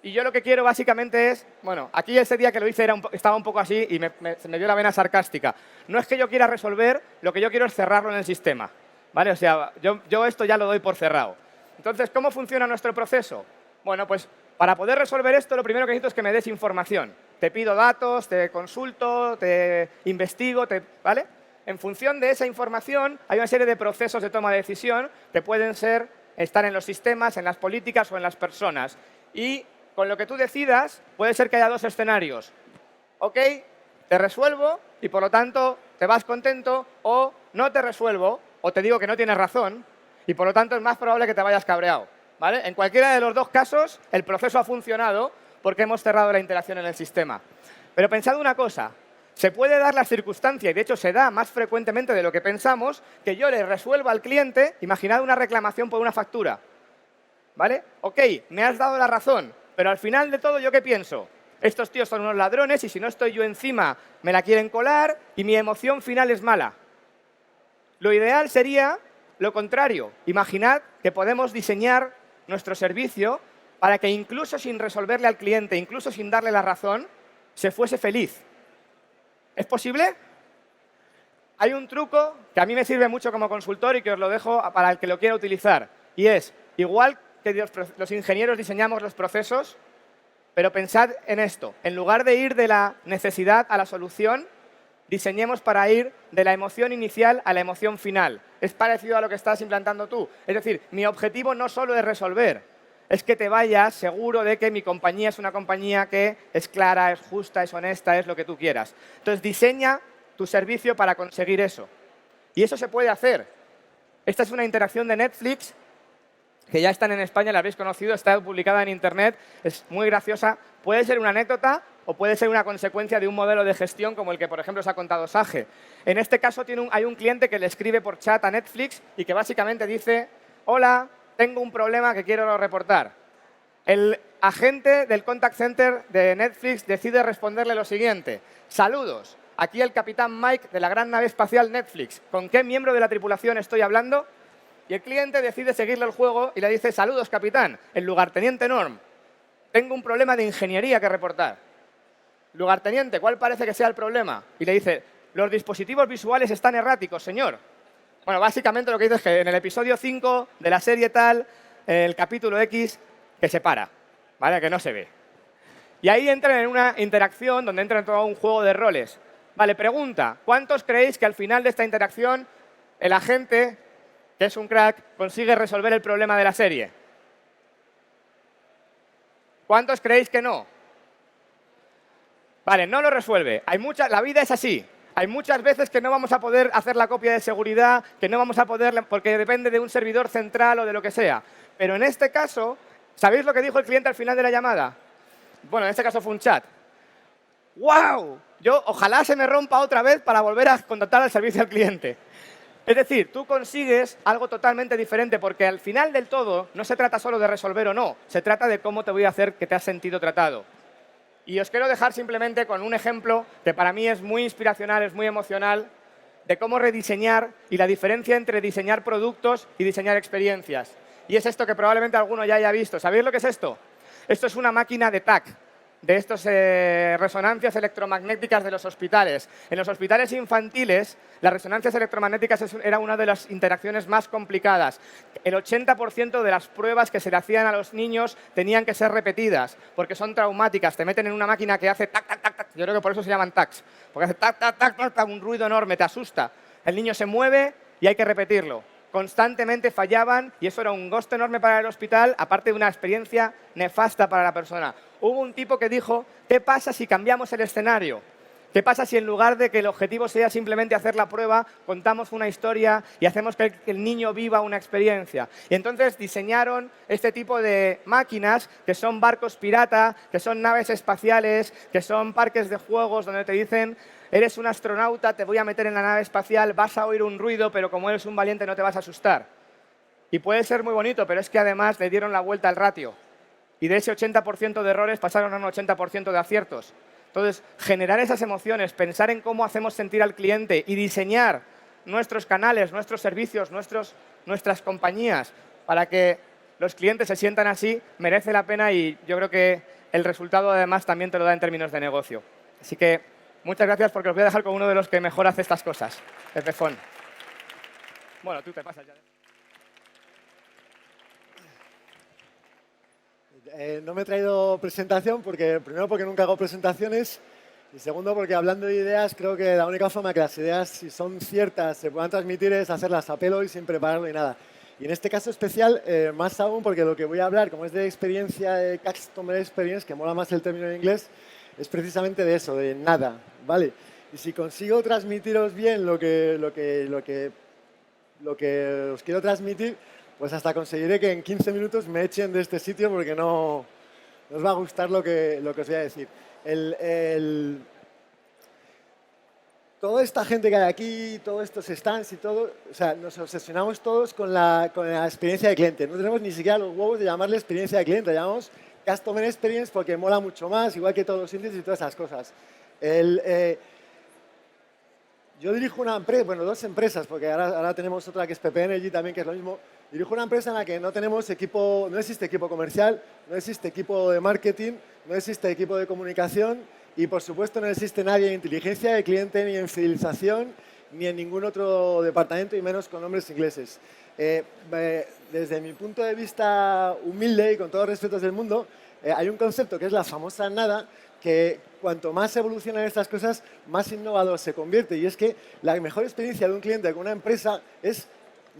y yo lo que quiero básicamente es, bueno, aquí ese día que lo hice estaba un poco así y se me dio la vena sarcástica. No es que yo quiera resolver, lo que yo quiero es cerrarlo en el sistema, ¿vale? O sea, yo esto ya lo doy por cerrado. Entonces, ¿cómo funciona nuestro proceso? Bueno, pues para poder resolver esto, lo primero que necesito es que me des información. Te pido datos, te consulto, te investigo, ¿vale? En función de esa información, hay una serie de procesos de toma de decisión que pueden estar en los sistemas, en las políticas o en las personas. Y con lo que tú decidas, puede ser que haya dos escenarios. ¿Ok? Te resuelvo y, por lo tanto, te vas contento, o no te resuelvo, o te digo que no tienes razón, y, por lo tanto, es más probable que te vayas cabreado. ¿Vale? En cualquiera de los dos casos, el proceso ha funcionado porque hemos cerrado la interacción en el sistema. Pero pensad una cosa, se puede dar la circunstancia, y de hecho se da más frecuentemente de lo que pensamos, que yo le resuelva al cliente, imaginad una reclamación por una factura. ¿Vale? Ok, me has dado la razón, pero al final de todo, ¿yo qué pienso? Estos tíos son unos ladrones y si no estoy yo encima me la quieren colar y mi emoción final es mala. Lo ideal sería lo contrario. Imaginad que podemos diseñar nuestro servicio para que incluso sin resolverle al cliente, incluso sin darle la razón, se fuese feliz. ¿Es posible? Hay un truco que a mí me sirve mucho como consultor y que os lo dejo para el que lo quiera utilizar. Y es, igual que los ingenieros diseñamos los procesos, pero pensad en esto. En lugar de ir de la necesidad a la solución, diseñemos para ir de la emoción inicial a la emoción final. Es parecido a lo que estás implantando tú. Es decir, mi objetivo no solo es resolver, es que te vayas seguro de que mi compañía es una compañía que es clara, es justa, es honesta, es lo que tú quieras. Entonces, diseña tu servicio para conseguir eso. Y eso se puede hacer. Esta es una interacción de Netflix que ya están en España, la habéis conocido, está publicada en Internet, es muy graciosa. Puede ser una anécdota o puede ser una consecuencia de un modelo de gestión como el que, por ejemplo, os ha contado Sage. En este caso hay un cliente que le escribe por chat a Netflix y que básicamente dice: hola, tengo un problema que quiero reportar. El agente del contact center de Netflix decide responderle lo siguiente: saludos, aquí el capitán Mike de la gran nave espacial Netflix. ¿Con qué miembro de la tripulación estoy hablando? Y el cliente decide seguirle el juego y le dice: saludos, capitán, el lugarteniente Norm. Tengo un problema de ingeniería que reportar. Lugarteniente, ¿cuál parece que sea el problema? Y le dice: los dispositivos visuales están erráticos, señor. Bueno, básicamente lo que dice es que en el episodio 5 de la serie tal, el capítulo X, que se para, ¿vale? Que no se ve. Y ahí entran en una interacción donde entra en todo un juego de roles. Vale, pregunta: ¿cuántos creéis que al final de esta interacción el agente, que es un crack, consigue resolver el problema de la serie? ¿Cuántos creéis que no? Vale, no lo resuelve. La vida es así. Hay muchas veces que no vamos a poder hacer la copia de seguridad, que no vamos a poder, porque depende de un servidor central o de lo que sea. Pero en este caso, ¿sabéis lo que dijo el cliente al final de la llamada? Bueno, en este caso fue un chat. ¡Wow! Ojalá se me rompa otra vez para volver a contactar al servicio al cliente. Es decir, tú consigues algo totalmente diferente porque al final del todo no se trata solo de resolver o no, se trata de cómo te voy a hacer que te has sentido tratado. Y os quiero dejar simplemente con un ejemplo que para mí es muy inspiracional, es muy emocional, de cómo rediseñar y la diferencia entre diseñar productos y diseñar experiencias. Y es esto que probablemente alguno ya haya visto. ¿Sabéis lo que es esto? Esto es una máquina de TAC, de estas resonancias electromagnéticas de los hospitales. En los hospitales infantiles, las resonancias electromagnéticas era una de las interacciones más complicadas. El 80% de las pruebas que se le hacían a los niños tenían que ser repetidas, porque son traumáticas. Te meten en una máquina que hace tac, tac, tac, tac. Yo creo que por eso se llaman tacs, porque hace tac, tac, tac, tac, tac, un ruido enorme, te asusta. El niño se mueve y hay que repetirlo. Constantemente fallaban y eso era un gasto enorme para el hospital, aparte de una experiencia nefasta para la persona. Hubo un tipo que dijo: ¿qué pasa si cambiamos el escenario? ¿Qué pasa si en lugar de que el objetivo sea simplemente hacer la prueba, contamos una historia y hacemos que el niño viva una experiencia? Y entonces diseñaron este tipo de máquinas que son barcos pirata, que son naves espaciales, que son parques de juegos donde te dicen: eres un astronauta, te voy a meter en la nave espacial, vas a oír un ruido, pero como eres un valiente no te vas a asustar. Y puede ser muy bonito, pero es que además le dieron la vuelta al ratio. Y de ese 80% de errores pasaron a un 80% de aciertos. Entonces, generar esas emociones, pensar en cómo hacemos sentir al cliente y diseñar nuestros canales, nuestros servicios, nuestras compañías para que los clientes se sientan así, merece la pena y yo creo que el resultado además también te lo da en términos de negocio. Así que muchas gracias porque os voy a dejar con uno de los que mejor hace estas cosas, el Pepefón. Bueno, tú te pasas ya. No me he traído presentación, primero porque nunca hago presentaciones y segundo porque hablando de ideas creo que la única forma que las ideas, si son ciertas, se puedan transmitir es hacerlas a pelo y sin prepararlo ni nada. Y en este caso especial, más aún porque lo que voy a hablar, como es de experiencia, de Customer Experience, que mola más el término en inglés, es precisamente de eso, de nada, ¿vale? Y si consigo transmitiros bien lo que os quiero transmitir, pues hasta conseguiré que en 15 minutos me echen de este sitio porque no os va a gustar lo que os voy a decir. Toda esta gente que hay aquí, todos estos stands y todo, o sea, nos obsesionamos todos con la experiencia de cliente. No tenemos ni siquiera los huevos de llamarle experiencia de cliente, llamamos Customer Experience porque mola mucho más, igual que todos los índices y todas esas cosas. Yo dirijo una empresa, bueno, dos empresas, porque ahora tenemos otra que es PP Energy también, que es lo mismo. Dirijo una empresa en la que no existe equipo comercial, no existe equipo de marketing, no existe equipo de comunicación y, por supuesto, no existe nadie en inteligencia de cliente, ni en fidelización, ni en ningún otro departamento, y menos con nombres ingleses. Desde mi punto de vista humilde y con todos los respetos del mundo, hay un concepto que es la famosa nada, que cuanto más evolucionan estas cosas, más innovador se convierte. Y es que la mejor experiencia de un cliente con una empresa es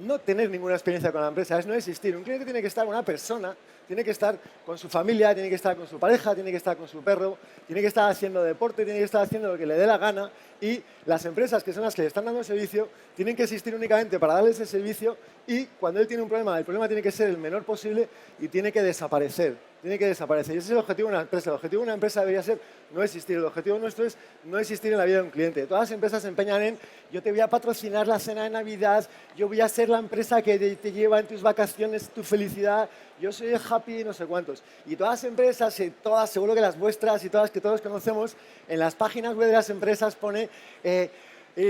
no tener ninguna experiencia con la empresa, es no existir. Un cliente tiene que estar con una persona, tiene que estar con su familia, tiene que estar con su pareja, tiene que estar con su perro, tiene que estar haciendo deporte, tiene que estar haciendo lo que le dé la gana, y las empresas, que son las que le están dando el servicio, tienen que existir únicamente para darle ese servicio, y cuando él tiene un problema, el problema tiene que ser el menor posible y tiene que desaparecer. Tiene que desaparecer. Y ese es el objetivo de una empresa. El objetivo de una empresa debería ser no existir. El objetivo nuestro es no existir en la vida de un cliente. Todas las empresas se empeñan en: yo te voy a patrocinar la cena de Navidad, yo voy a ser la empresa que te lleva en tus vacaciones tu felicidad, yo soy el happy no sé cuántos. Y todas las empresas, todas, seguro que las vuestras y todas que todos conocemos, en las páginas web de las empresas pone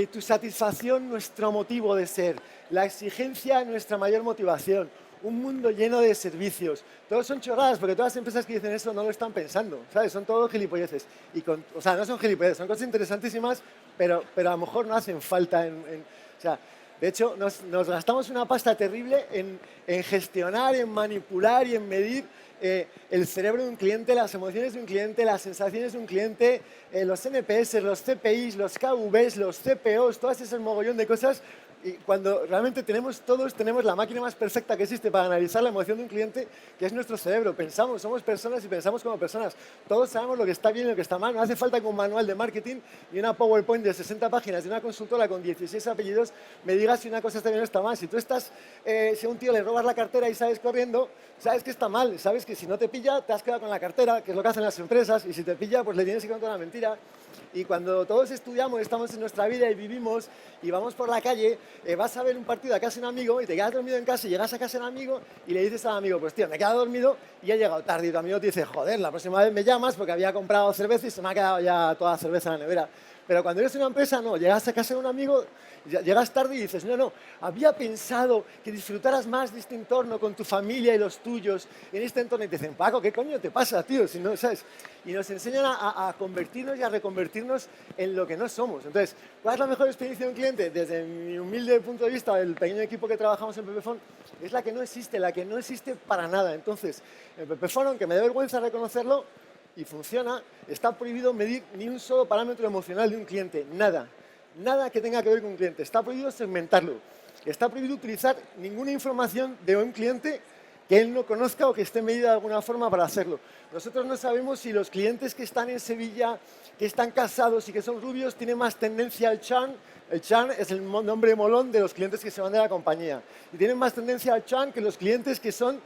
tu satisfacción, nuestro motivo de ser, la exigencia, nuestra mayor motivación. Un mundo lleno de servicios. Todos son chorradas, porque todas las empresas que dicen eso no lo están pensando, ¿sabes? Son todos gilipolleces. O sea, no son gilipolleces, son cosas interesantísimas, pero a lo mejor no hacen falta. O sea, de hecho, nos gastamos una pasta terrible en gestionar, en manipular y en medir el cerebro de un cliente, las emociones de un cliente, las sensaciones de un cliente, los NPS, los CPIs, los KVs, los CPOs, todas esas mogollón de cosas. Y cuando realmente todos tenemos la máquina más perfecta que existe para analizar la emoción de un cliente, que es nuestro cerebro. Pensamos, somos personas y pensamos como personas. Todos sabemos lo que está bien y lo que está mal. No hace falta que un manual de marketing y una PowerPoint de 60 páginas de una consultora con 16 apellidos me diga si una cosa está bien o está mal. Si tú si a un tío le robas la cartera y sales corriendo, sabes que está mal. Sabes que si no te pilla, te has quedado con la cartera, que es lo que hacen las empresas, y si te pilla, pues le tienes que contar una mentira. Y cuando todos estudiamos, estamos en nuestra vida y vivimos y vamos por la calle, vas a ver un partido a casa de un amigo y te quedas dormido en casa y llegas a casa de un amigo y le dices al amigo: pues tío, me he quedado dormido y he llegado tarde. Y tu amigo te dice: joder, la próxima vez me llamas porque había comprado cerveza y se me ha quedado ya toda la cerveza en la nevera. Pero cuando eres una empresa, no, llegas a casa de un amigo, llegas tarde y dices: no, había pensado que disfrutaras más de este entorno con tu familia y los tuyos, en este entorno. Y te dicen: Paco, ¿qué coño te pasa, tío? Si no, ¿sabes? Y nos enseñan a convertirnos y a reconvertirnos en lo que no somos. Entonces, ¿cuál es la mejor experiencia de un cliente? Desde mi humilde punto de vista, el pequeño equipo que trabajamos en Pepefon, es la que no existe para nada. Entonces, en Pepefon, aunque me dé vergüenza reconocerlo, y funciona, está prohibido medir ni un solo parámetro emocional de un cliente, nada. Nada que tenga que ver con un cliente. Está prohibido segmentarlo. Está prohibido utilizar ninguna información de un cliente que él no conozca o que esté medida de alguna forma para hacerlo. Nosotros no sabemos si los clientes que están en Sevilla, que están casados y que son rubios, tienen más tendencia al churn. El churn es el nombre molón de los clientes que se van de la compañía. Y tienen más tendencia al churn que los clientes que son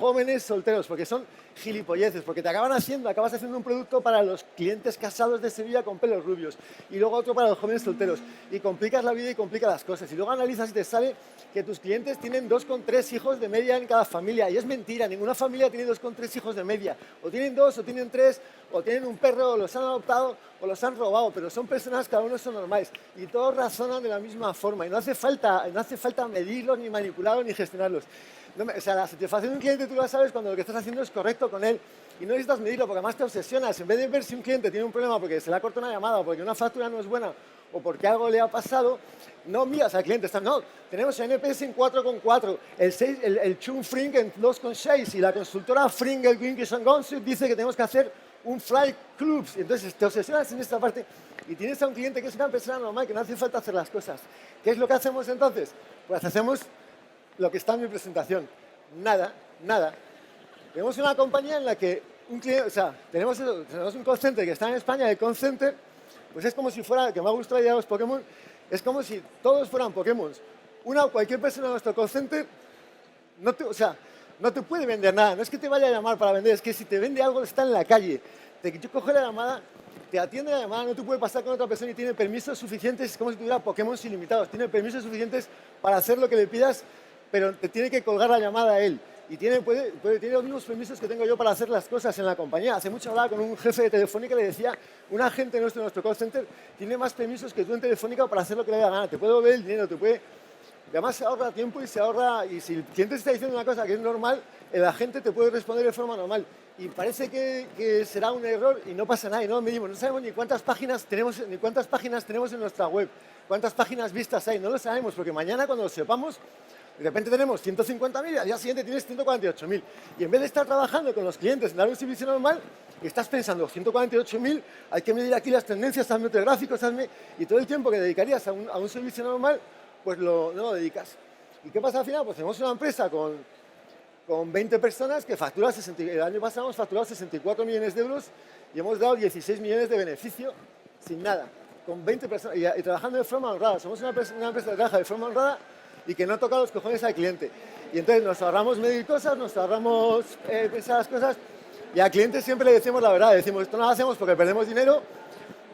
jóvenes solteros, porque son gilipolleces, porque acabas haciendo un producto para los clientes casados de Sevilla con pelos rubios y luego otro para los jóvenes solteros, y complicas la vida y complicas las cosas, y luego analizas y te sale que tus clientes tienen 2,3 hijos de media en cada familia, y es mentira. Ninguna familia tiene 2,3 hijos de media. O tienen 2, o tienen 3, o tienen un perro, o los han adoptado, o los han robado, pero son personas, cada uno son normales, y todos razonan de la misma forma, y no hace falta medirlos, ni manipularlos, ni gestionarlos. O sea, la satisfacción de un cliente tú la sabes cuando lo que estás haciendo es correcto con él, y no necesitas medirlo, porque además te obsesionas. En vez de ver si un cliente tiene un problema porque se le ha cortado una llamada, o porque una factura no es buena, o porque algo le ha pasado, no miras al cliente. No, tenemos el NPS en 4,4, el churn Fring en 2,6, y la consultora Fring, el Green Gonsul, dice que tenemos que hacer un fly clubs. Y entonces te obsesionas en esta parte y tienes a un cliente que es una persona normal, que no hace falta hacer las cosas. ¿Qué es lo que hacemos entonces? Pues hacemos lo que está en mi presentación. Nada. Tenemos una compañía en la que un cliente, o sea, tenemos un call center que está en España. El call center, pues es como si fuera, que me ha gustado ya los Pokémon, es como si todos fueran Pokémon. Cualquier persona de nuestro call center no te puede vender nada. No es que te vaya a llamar para vender, es que si te vende algo está en la calle. Yo cojo la llamada, te atiende la llamada, no te puede pasar con otra persona y tiene permisos suficientes, es como si tuviera Pokémon ilimitados. Tiene permisos suficientes para hacer lo que le pidas, pero te tiene que colgar la llamada a él. Y tiene los mismos permisos que tengo yo para hacer las cosas en la compañía. Hace mucho hablaba con un jefe de Telefónica y le decía: un agente nuestro call center tiene más permisos que tú en Telefónica para hacer lo que le dé la gana. Te puede devolver el dinero, te puede Y además se ahorra tiempo y se ahorra, y si el cliente está diciendo una cosa que es normal, el agente te puede responder de forma normal. Y parece que será un error y no pasa nada. Y no medimos, no sabemos ni cuántas páginas tenemos en nuestra web, cuántas páginas vistas hay, no lo sabemos, porque mañana cuando lo sepamos, de repente tenemos 150.000 y al día siguiente tienes 148.000. Y en vez de estar trabajando con los clientes en dar un servicio normal, estás pensando, 148.000, hay que medir aquí las tendencias, hazme gráficos, y todo el tiempo que dedicarías a un servicio normal, pues no lo dedicas. ¿Y qué pasa al final? Pues tenemos una empresa con 20 personas que factura el año pasado hemos facturado 64 millones de euros y hemos dado 16 millones de beneficio sin nada, con 20 personas y trabajando de forma honrada. Somos una empresa que trabaja de forma honrada y que no toca los cojones al cliente. Y entonces nos ahorramos medir cosas, nos ahorramos pensar las cosas y al cliente siempre le decimos la verdad, le decimos esto no lo hacemos porque perdemos dinero,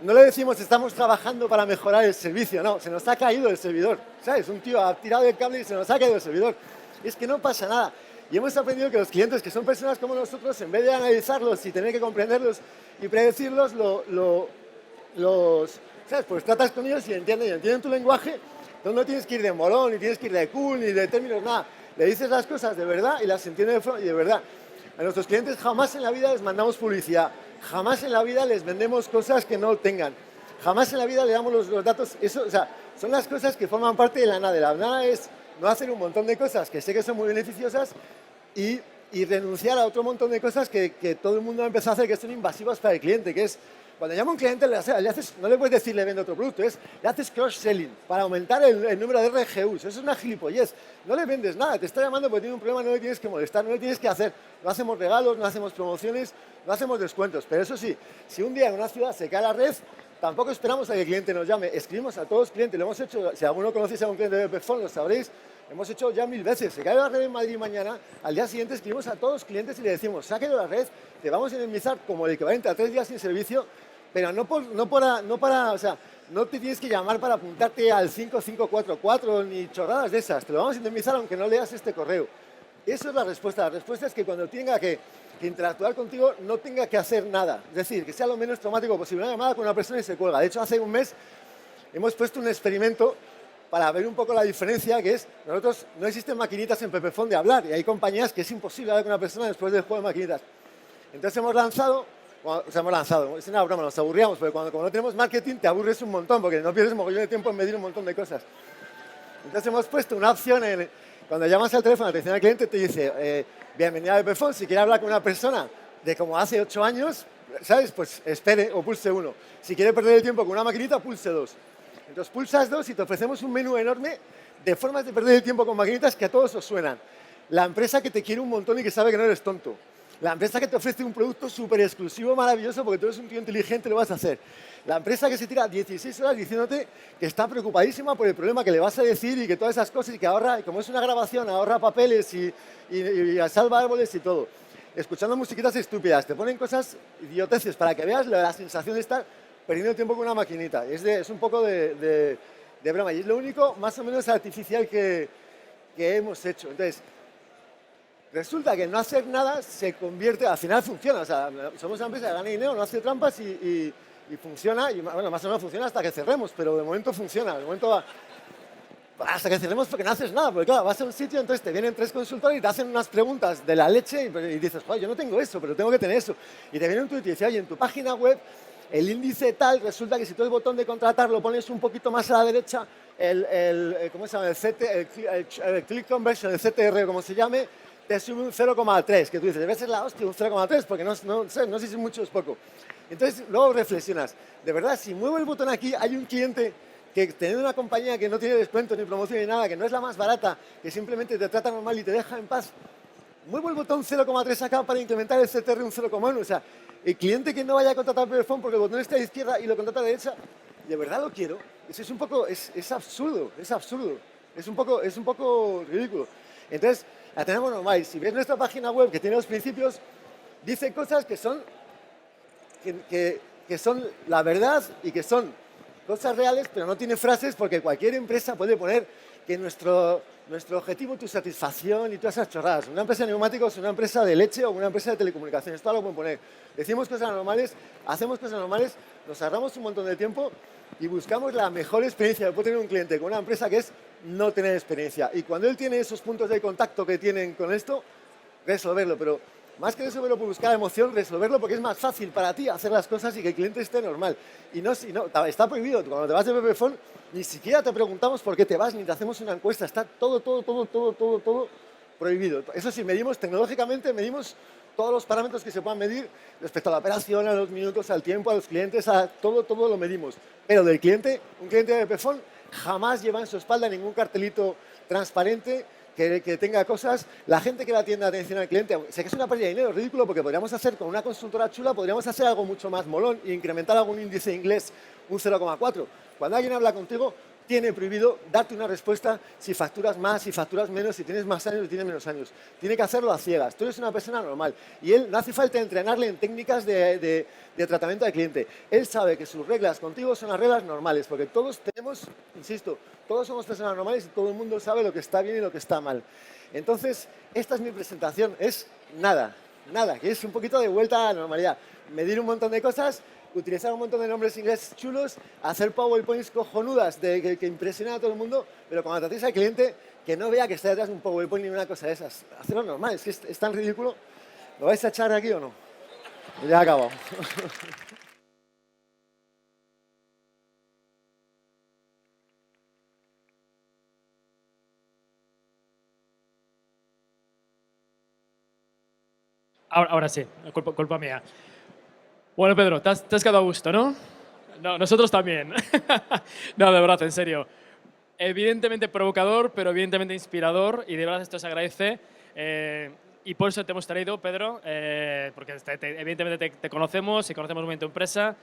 no le decimos estamos trabajando para mejorar el servicio, no, se nos ha caído el servidor, ¿sabes? Un tío ha tirado el cable y se nos ha caído el servidor. Es que no pasa nada. Y hemos aprendido que los clientes, que son personas como nosotros, en vez de analizarlos y tener que comprenderlos y predecirlos, ¿sabes? Pues tratas con ellos y entienden tu lenguaje, entonces no tienes que ir de molón, ni tienes que ir de cool, ni de términos, nada. Le dices las cosas de verdad y las entiende de forma y de verdad. A nuestros clientes jamás en la vida les mandamos publicidad, jamás en la vida les vendemos cosas que no tengan, jamás en la vida le damos los datos. Eso, o sea, son las cosas que forman parte de la nada. La nada es no hacer un montón de cosas que sé que son muy beneficiosas y renunciar a otro montón de cosas que todo el mundo ha empezado a hacer que son invasivas para el cliente, que es, cuando llama a un cliente, no le puedes decir le vende otro producto, le haces cross-selling para aumentar el número de RGUs. Eso es una gilipollez. No le vendes nada, te está llamando porque tiene un problema, no le tienes que molestar, no le tienes que hacer. No hacemos regalos, no hacemos promociones, no hacemos descuentos. Pero eso sí, si un día en una ciudad se cae la red, tampoco esperamos a que el cliente nos llame. Escribimos a todos los clientes, lo hemos hecho, si alguno conocéis a un cliente de Pepefon, lo sabréis, hemos hecho ya 1000 veces. Se cae la red en Madrid mañana, al día siguiente escribimos a todos los clientes y le decimos, se ha caído la red, te vamos a indemnizar como el equivalente a 3 días sin servicio, pero o sea, no te tienes que llamar para apuntarte al 5544 ni chorradas de esas. Te lo vamos a indemnizar aunque no leas este correo. Eso es la respuesta. La respuesta es que cuando tenga que interactuar contigo no tenga que hacer nada. Es decir, que sea lo menos traumático posible. Una llamada con una persona y se cuelga. De hecho, hace un mes hemos puesto un experimento para ver un poco la diferencia, que es, nosotros no existen maquinitas en Pepefon de hablar y hay compañías que es imposible hablar con una persona después del juego de maquinitas. Entonces hemos lanzado, es una broma, nos aburríamos, porque cuando no tenemos marketing te aburres un montón, porque no pierdes mogollón de tiempo en medir un montón de cosas. Entonces hemos puesto una opción, cuando llamas al teléfono, atención al cliente, te dice, bienvenida a Pepefon, si quiere hablar con una persona de como hace 8 años, ¿sabes? Pues espere o pulse 1. Si quiere perder el tiempo con una maquinita, pulse 2. Entonces pulsas 2 y te ofrecemos un menú enorme de formas de perder el tiempo con maquinitas que a todos os suenan. La empresa que te quiere un montón y que sabe que no eres tonto. La empresa que te ofrece un producto súper exclusivo, maravilloso, porque tú eres un tío inteligente, lo vas a hacer. La empresa que se tira 16 horas diciéndote que está preocupadísima por el problema que le vas a decir y que todas esas cosas y que ahorra, y como es una grabación, ahorra papeles y salva árboles y todo. Escuchando musiquitas estúpidas, te ponen cosas idioteces para que veas la sensación de estar perdiendo el tiempo con una maquinita. Es un poco de broma y es lo único más o menos artificial que hemos hecho. Entonces, resulta que no hacer nada se convierte, al final funciona. O sea, somos una empresa que gana dinero, no hace trampas y funciona. Y bueno, más o menos funciona hasta que cerremos, pero de momento funciona. De momento va hasta que cerremos porque no haces nada. Porque claro, vas a un sitio, entonces te vienen 3 consultores y te hacen unas preguntas de la leche y dices, joder, yo no tengo eso, pero tengo que tener eso. Y te viene un tuit y te dice, oye, en tu página web el índice tal, resulta que si tú el botón de contratar lo pones un poquito más a la derecha, ¿cómo se llama? El click conversion, el CTR, como se llame, te sube un 0,3, que tú dices, debe ser la hostia, un 0,3, porque no sé si es mucho o es poco. Entonces, luego reflexionas, de verdad, si muevo el botón aquí, hay un cliente que teniendo una compañía que no tiene descuento ni promoción ni nada, que no es la más barata, que simplemente te trata normal y te deja en paz, muevo el botón 0,3 acá para incrementar el CTR un 0,1, o sea, el cliente que no vaya a contratar Pepefon porque el botón está a la izquierda y lo contrata a la derecha, de verdad lo quiero. Eso es un poco, es absurdo, es un poco ridículo. Entonces, la tenemos normal. Si ves nuestra página web que tiene los principios, dice cosas que son la verdad y que son cosas reales, pero no tiene frases porque cualquier empresa puede poner que nuestro objetivo, tu satisfacción y todas esas chorradas. Una empresa de neumáticos, una empresa de leche o una empresa de telecomunicaciones, todo lo pueden poner. Decimos cosas normales, hacemos cosas normales, nos ahorramos un montón de tiempo y buscamos la mejor experiencia que puede tener un cliente con una empresa que es no tener experiencia. Y cuando él tiene esos puntos de contacto que tienen con esto, resolverlo. Pero más que resolverlo por buscar emoción, resolverlo porque es más fácil para ti hacer las cosas y que el cliente esté normal. Y no, si no, está prohibido. Cuando te vas de Pepephone, ni siquiera te preguntamos por qué te vas, ni te hacemos una encuesta. Está todo prohibido. Eso sí, tecnológicamente medimos todos los parámetros que se puedan medir respecto a la operación, a los minutos, al tiempo, a los clientes, todo lo medimos. Pero del cliente, un cliente de Pepephone jamás lleva en su espalda ningún cartelito transparente que tenga cosas. La gente que va a atiende atención al cliente, sé que es una pérdida de dinero, es ridículo, porque podríamos hacer con una consultora chula, podríamos hacer algo mucho más molón e incrementar algún índice inglés un 0,4. Cuando alguien habla contigo, tiene prohibido darte una respuesta si facturas más, si facturas menos, si tienes más años o tienes menos años. Tiene que hacerlo a ciegas. Tú eres una persona normal. Y él no hace falta entrenarle en técnicas de tratamiento al cliente. Él sabe que sus reglas contigo son las reglas normales, porque todos tenemos, insisto, todos somos personas normales y todo el mundo sabe lo que está bien y lo que está mal. Entonces, esta es mi presentación. Es nada, que es un poquito de vuelta a la normalidad. Medir un montón de cosas, utilizar un montón de nombres ingleses chulos, hacer PowerPoints cojonudas que impresionan a todo el mundo, pero cuando tratéis al cliente, que no vea que está detrás de un PowerPoint ni una cosa de esas. Hacerlo normal, es que es tan ridículo. ¿Lo vais a echar aquí o no? Ya he acabado. Ahora sí, culpa mía. Bueno, Pedro, te has quedado a gusto, ¿no? No, nosotros también. No, de verdad, en serio. Evidentemente provocador, pero evidentemente inspirador, y de verdad esto se agradece. Y por eso te hemos traído, Pedro, porque evidentemente te conocemos y conocemos muy bien tu empresa.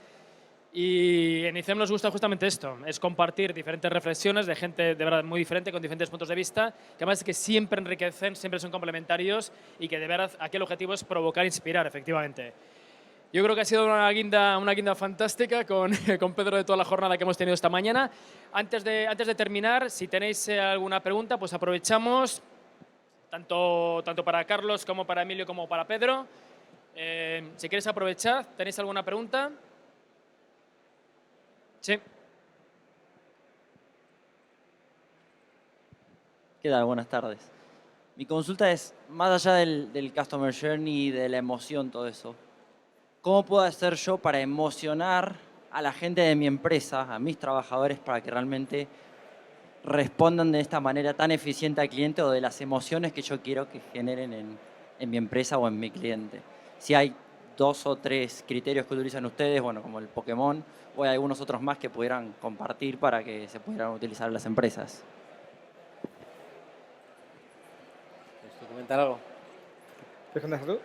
Y en ICEM nos gusta justamente esto, es compartir diferentes reflexiones de gente de verdad muy diferente, con diferentes puntos de vista, que además es que siempre enriquecen, siempre son complementarios y que de verdad aquí el objetivo es provocar e inspirar, efectivamente. Yo creo que ha sido una guinda fantástica con Pedro de toda la jornada que hemos tenido esta mañana. Antes de terminar, si tenéis alguna pregunta, pues aprovechamos, tanto para Carlos como para Emilio como para Pedro. Si queréis aprovechar, ¿tenéis alguna pregunta? Sí. ¿Qué tal? Buenas tardes. Mi consulta es, más allá del Customer Journey, de la emoción, todo eso, ¿cómo puedo hacer yo para emocionar a la gente de mi empresa, a mis trabajadores, para que realmente respondan de esta manera tan eficiente al cliente o de las emociones que yo quiero que generen en mi empresa o en mi cliente? Si hay 2 o 3 criterios que utilizan ustedes, bueno, como el Pokémon, o hay algunos otros más que pudieran compartir para que se pudieran utilizar en las empresas. ¿Quieres comentar algo? ¿Quieres contar tú?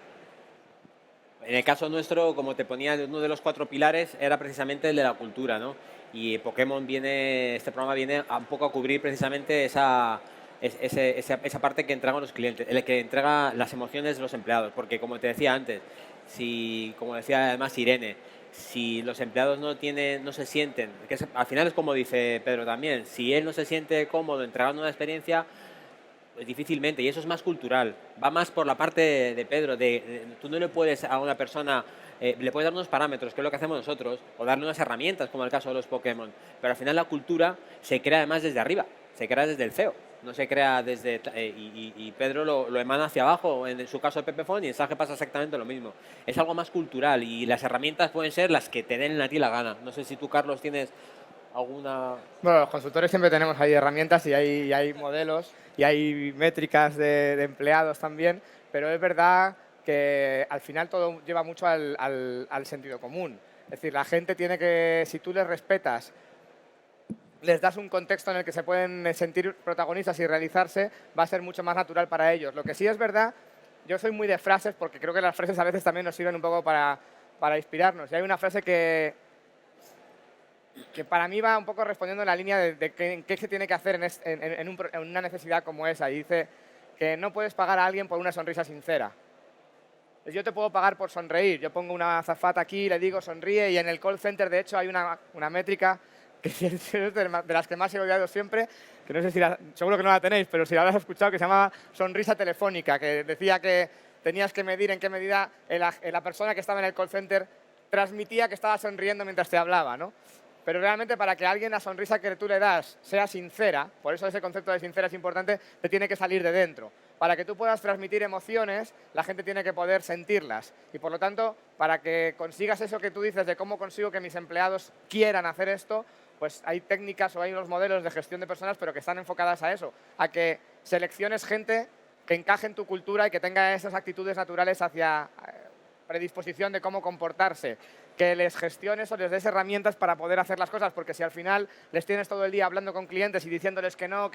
En el caso nuestro, como te ponía, uno de los 4 pilares era precisamente el de la cultura, ¿no? Y Pokémon este programa viene un poco a cubrir precisamente esa parte que entregan los clientes, el que entrega las emociones de los empleados, porque como te decía antes, como decía además Irene, si los empleados no se sienten, al final es como dice Pedro también, si él no se siente cómodo entregando una experiencia, pues difícilmente, y eso es más cultural, va más por la parte de Pedro, tú no le puedes a una persona, le puedes dar unos parámetros, que es lo que hacemos nosotros, o darle unas herramientas, como el caso de los Pokémon, pero al final la cultura se crea además desde arriba, se crea desde el CEO, no se crea desde... y Pedro lo emana hacia abajo, en su caso de Pepephone, y en Sage pasa exactamente lo mismo. Es algo más cultural, y las herramientas pueden ser las que te den a ti la gana. No sé si tú, Carlos, tienes alguna... Bueno, los consultores siempre tenemos ahí herramientas y hay modelos y hay métricas de empleados también, pero es verdad que al final todo lleva mucho al sentido común. Es decir, la gente tiene que, si tú les respetas, les das un contexto en el que se pueden sentir protagonistas y realizarse, va a ser mucho más natural para ellos. Lo que sí es verdad, yo soy muy de frases porque creo que las frases a veces también nos sirven un poco para inspirarnos. Y hay una frase que para mí va un poco respondiendo en la línea de qué se tiene que hacer en una necesidad como esa. Y dice que no puedes pagar a alguien por una sonrisa sincera. Pues yo te puedo pagar por sonreír. Yo pongo una azafata aquí, le digo sonríe, y en el call center, de hecho, hay una métrica que es de las que más he odiado siempre, que no sé si seguro que no la tenéis, pero si la habrás escuchado, que se llama sonrisa telefónica, que decía que tenías que medir en qué medida la persona que estaba en el call center transmitía que estaba sonriendo mientras te hablaba, ¿no? Pero realmente para que alguien la sonrisa que tú le das sea sincera, por eso ese concepto de sincera es importante, te tiene que salir de dentro. Para que tú puedas transmitir emociones, la gente tiene que poder sentirlas. Y por lo tanto, para que consigas eso que tú dices de cómo consigo que mis empleados quieran hacer esto, pues hay técnicas o hay unos modelos de gestión de personas, pero que están enfocadas a eso, a que selecciones gente que encaje en tu cultura y que tenga esas actitudes naturales hacia predisposición de cómo comportarse, que les gestiones o les des herramientas para poder hacer las cosas, porque si al final les tienes todo el día hablando con clientes y diciéndoles que no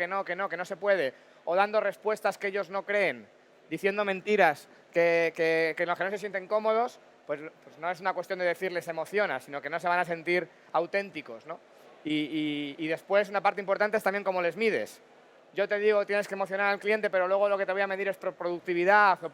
se puede, o dando respuestas que ellos no creen, diciendo mentiras que en los que no se sienten cómodos, pues no es una cuestión de decirles emociona, sino que no se van a sentir auténticos, ¿no? Y después una parte importante es también cómo les mides. Yo te digo tienes que emocionar al cliente, pero luego lo que te voy a medir es por productividad o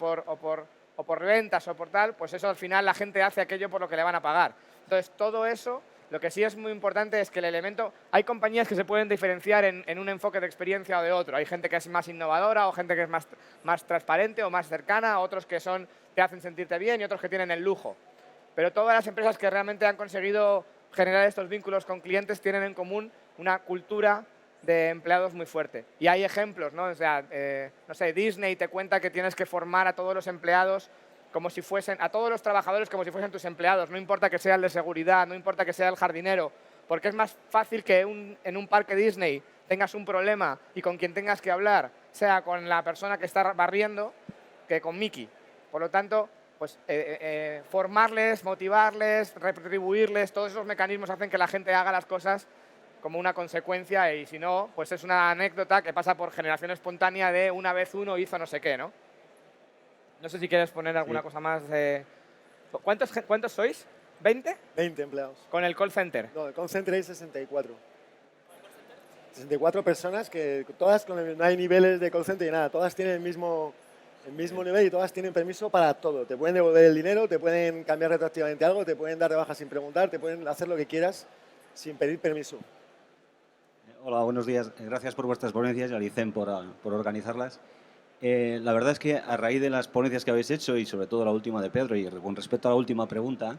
por ventas o por tal, pues eso al final la gente hace aquello por lo que le van a pagar. Entonces, todo eso, lo que sí es muy importante es que el elemento... Hay compañías que se pueden diferenciar en un enfoque de experiencia o de otro. Hay gente que es más innovadora o gente que es más transparente o más cercana, otros que te hacen sentirte bien y otros que tienen el lujo. Pero todas las empresas que realmente han conseguido generar estos vínculos con clientes tienen en común una cultura de empleados muy fuerte. Y hay ejemplos, ¿no? O sea, no sé, Disney te cuenta que tienes que formar a todos los empleados como si fuesen, a todos los trabajadores como si fuesen tus empleados. No importa que sea el de seguridad, no importa que sea el jardinero, porque es más fácil que en un parque Disney tengas un problema y con quien tengas que hablar sea con la persona que está barriendo que con Mickey. Por lo tanto, pues formarles, motivarles, retribuirles, todos esos mecanismos hacen que la gente haga las cosas como una consecuencia y si no, pues es una anécdota que pasa por generación espontánea de una vez uno hizo no sé qué, ¿no? No sé si quieres poner alguna cosa más. ¿Cuántos sois? ¿20? 20 empleados. ¿Con el call center? No, el call center hay 64. 64 personas que todas, no hay niveles de call center y nada, todas tienen el mismo nivel y todas tienen permiso para todo. Te pueden devolver el dinero, te pueden cambiar retroactivamente algo, te pueden dar de baja sin preguntar, te pueden hacer lo que quieras sin pedir permiso. Hola, buenos días. Gracias por vuestras ponencias y al ICEM por organizarlas. La verdad es que a raíz de las ponencias que habéis hecho y sobre todo la última de Pedro y con respecto a la última pregunta,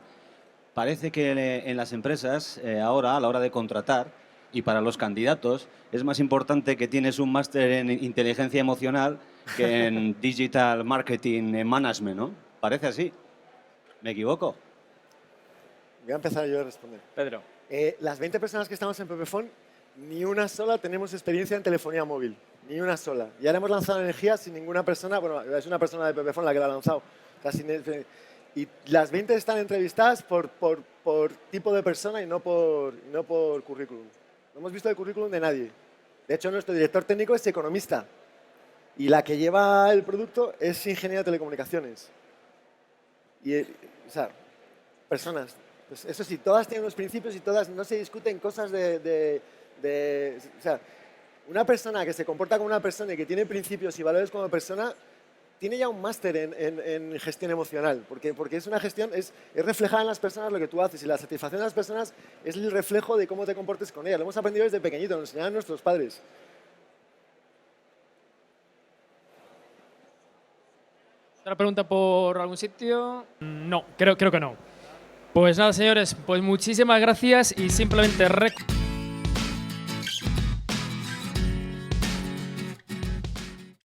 parece que en las empresas ahora a la hora de contratar y para los candidatos es más importante que tienes un máster en inteligencia emocional que en digital marketing management, ¿no? Parece así. ¿Me equivoco? Voy a empezar yo a responder. Pedro. Las 20 personas que estamos en Pepefon, ni una sola tenemos experiencia en telefonía móvil. Ni una sola. Y ahora hemos lanzado energía sin ninguna persona, bueno, es una persona de Pepefon la que la ha lanzado. Y las 20 están entrevistadas por tipo de persona y no por currículum. No hemos visto el currículum de nadie. De hecho, nuestro director técnico es economista. Y la que lleva el producto es ingeniera de telecomunicaciones. Y, o sea, personas. Pues eso sí, todas tienen unos principios y todas no se discuten cosas o sea, una persona que se comporta como una persona y que tiene principios y valores como persona tiene ya un máster en gestión emocional, porque es una gestión, es reflejada en las personas lo que tú haces y la satisfacción de las personas es el reflejo de cómo te comportes con ellas. Lo hemos aprendido desde pequeñito, nos enseñaban nuestros padres. ¿Otra pregunta por algún sitio? No, creo que no. Pues nada, señores, pues muchísimas gracias y simplemente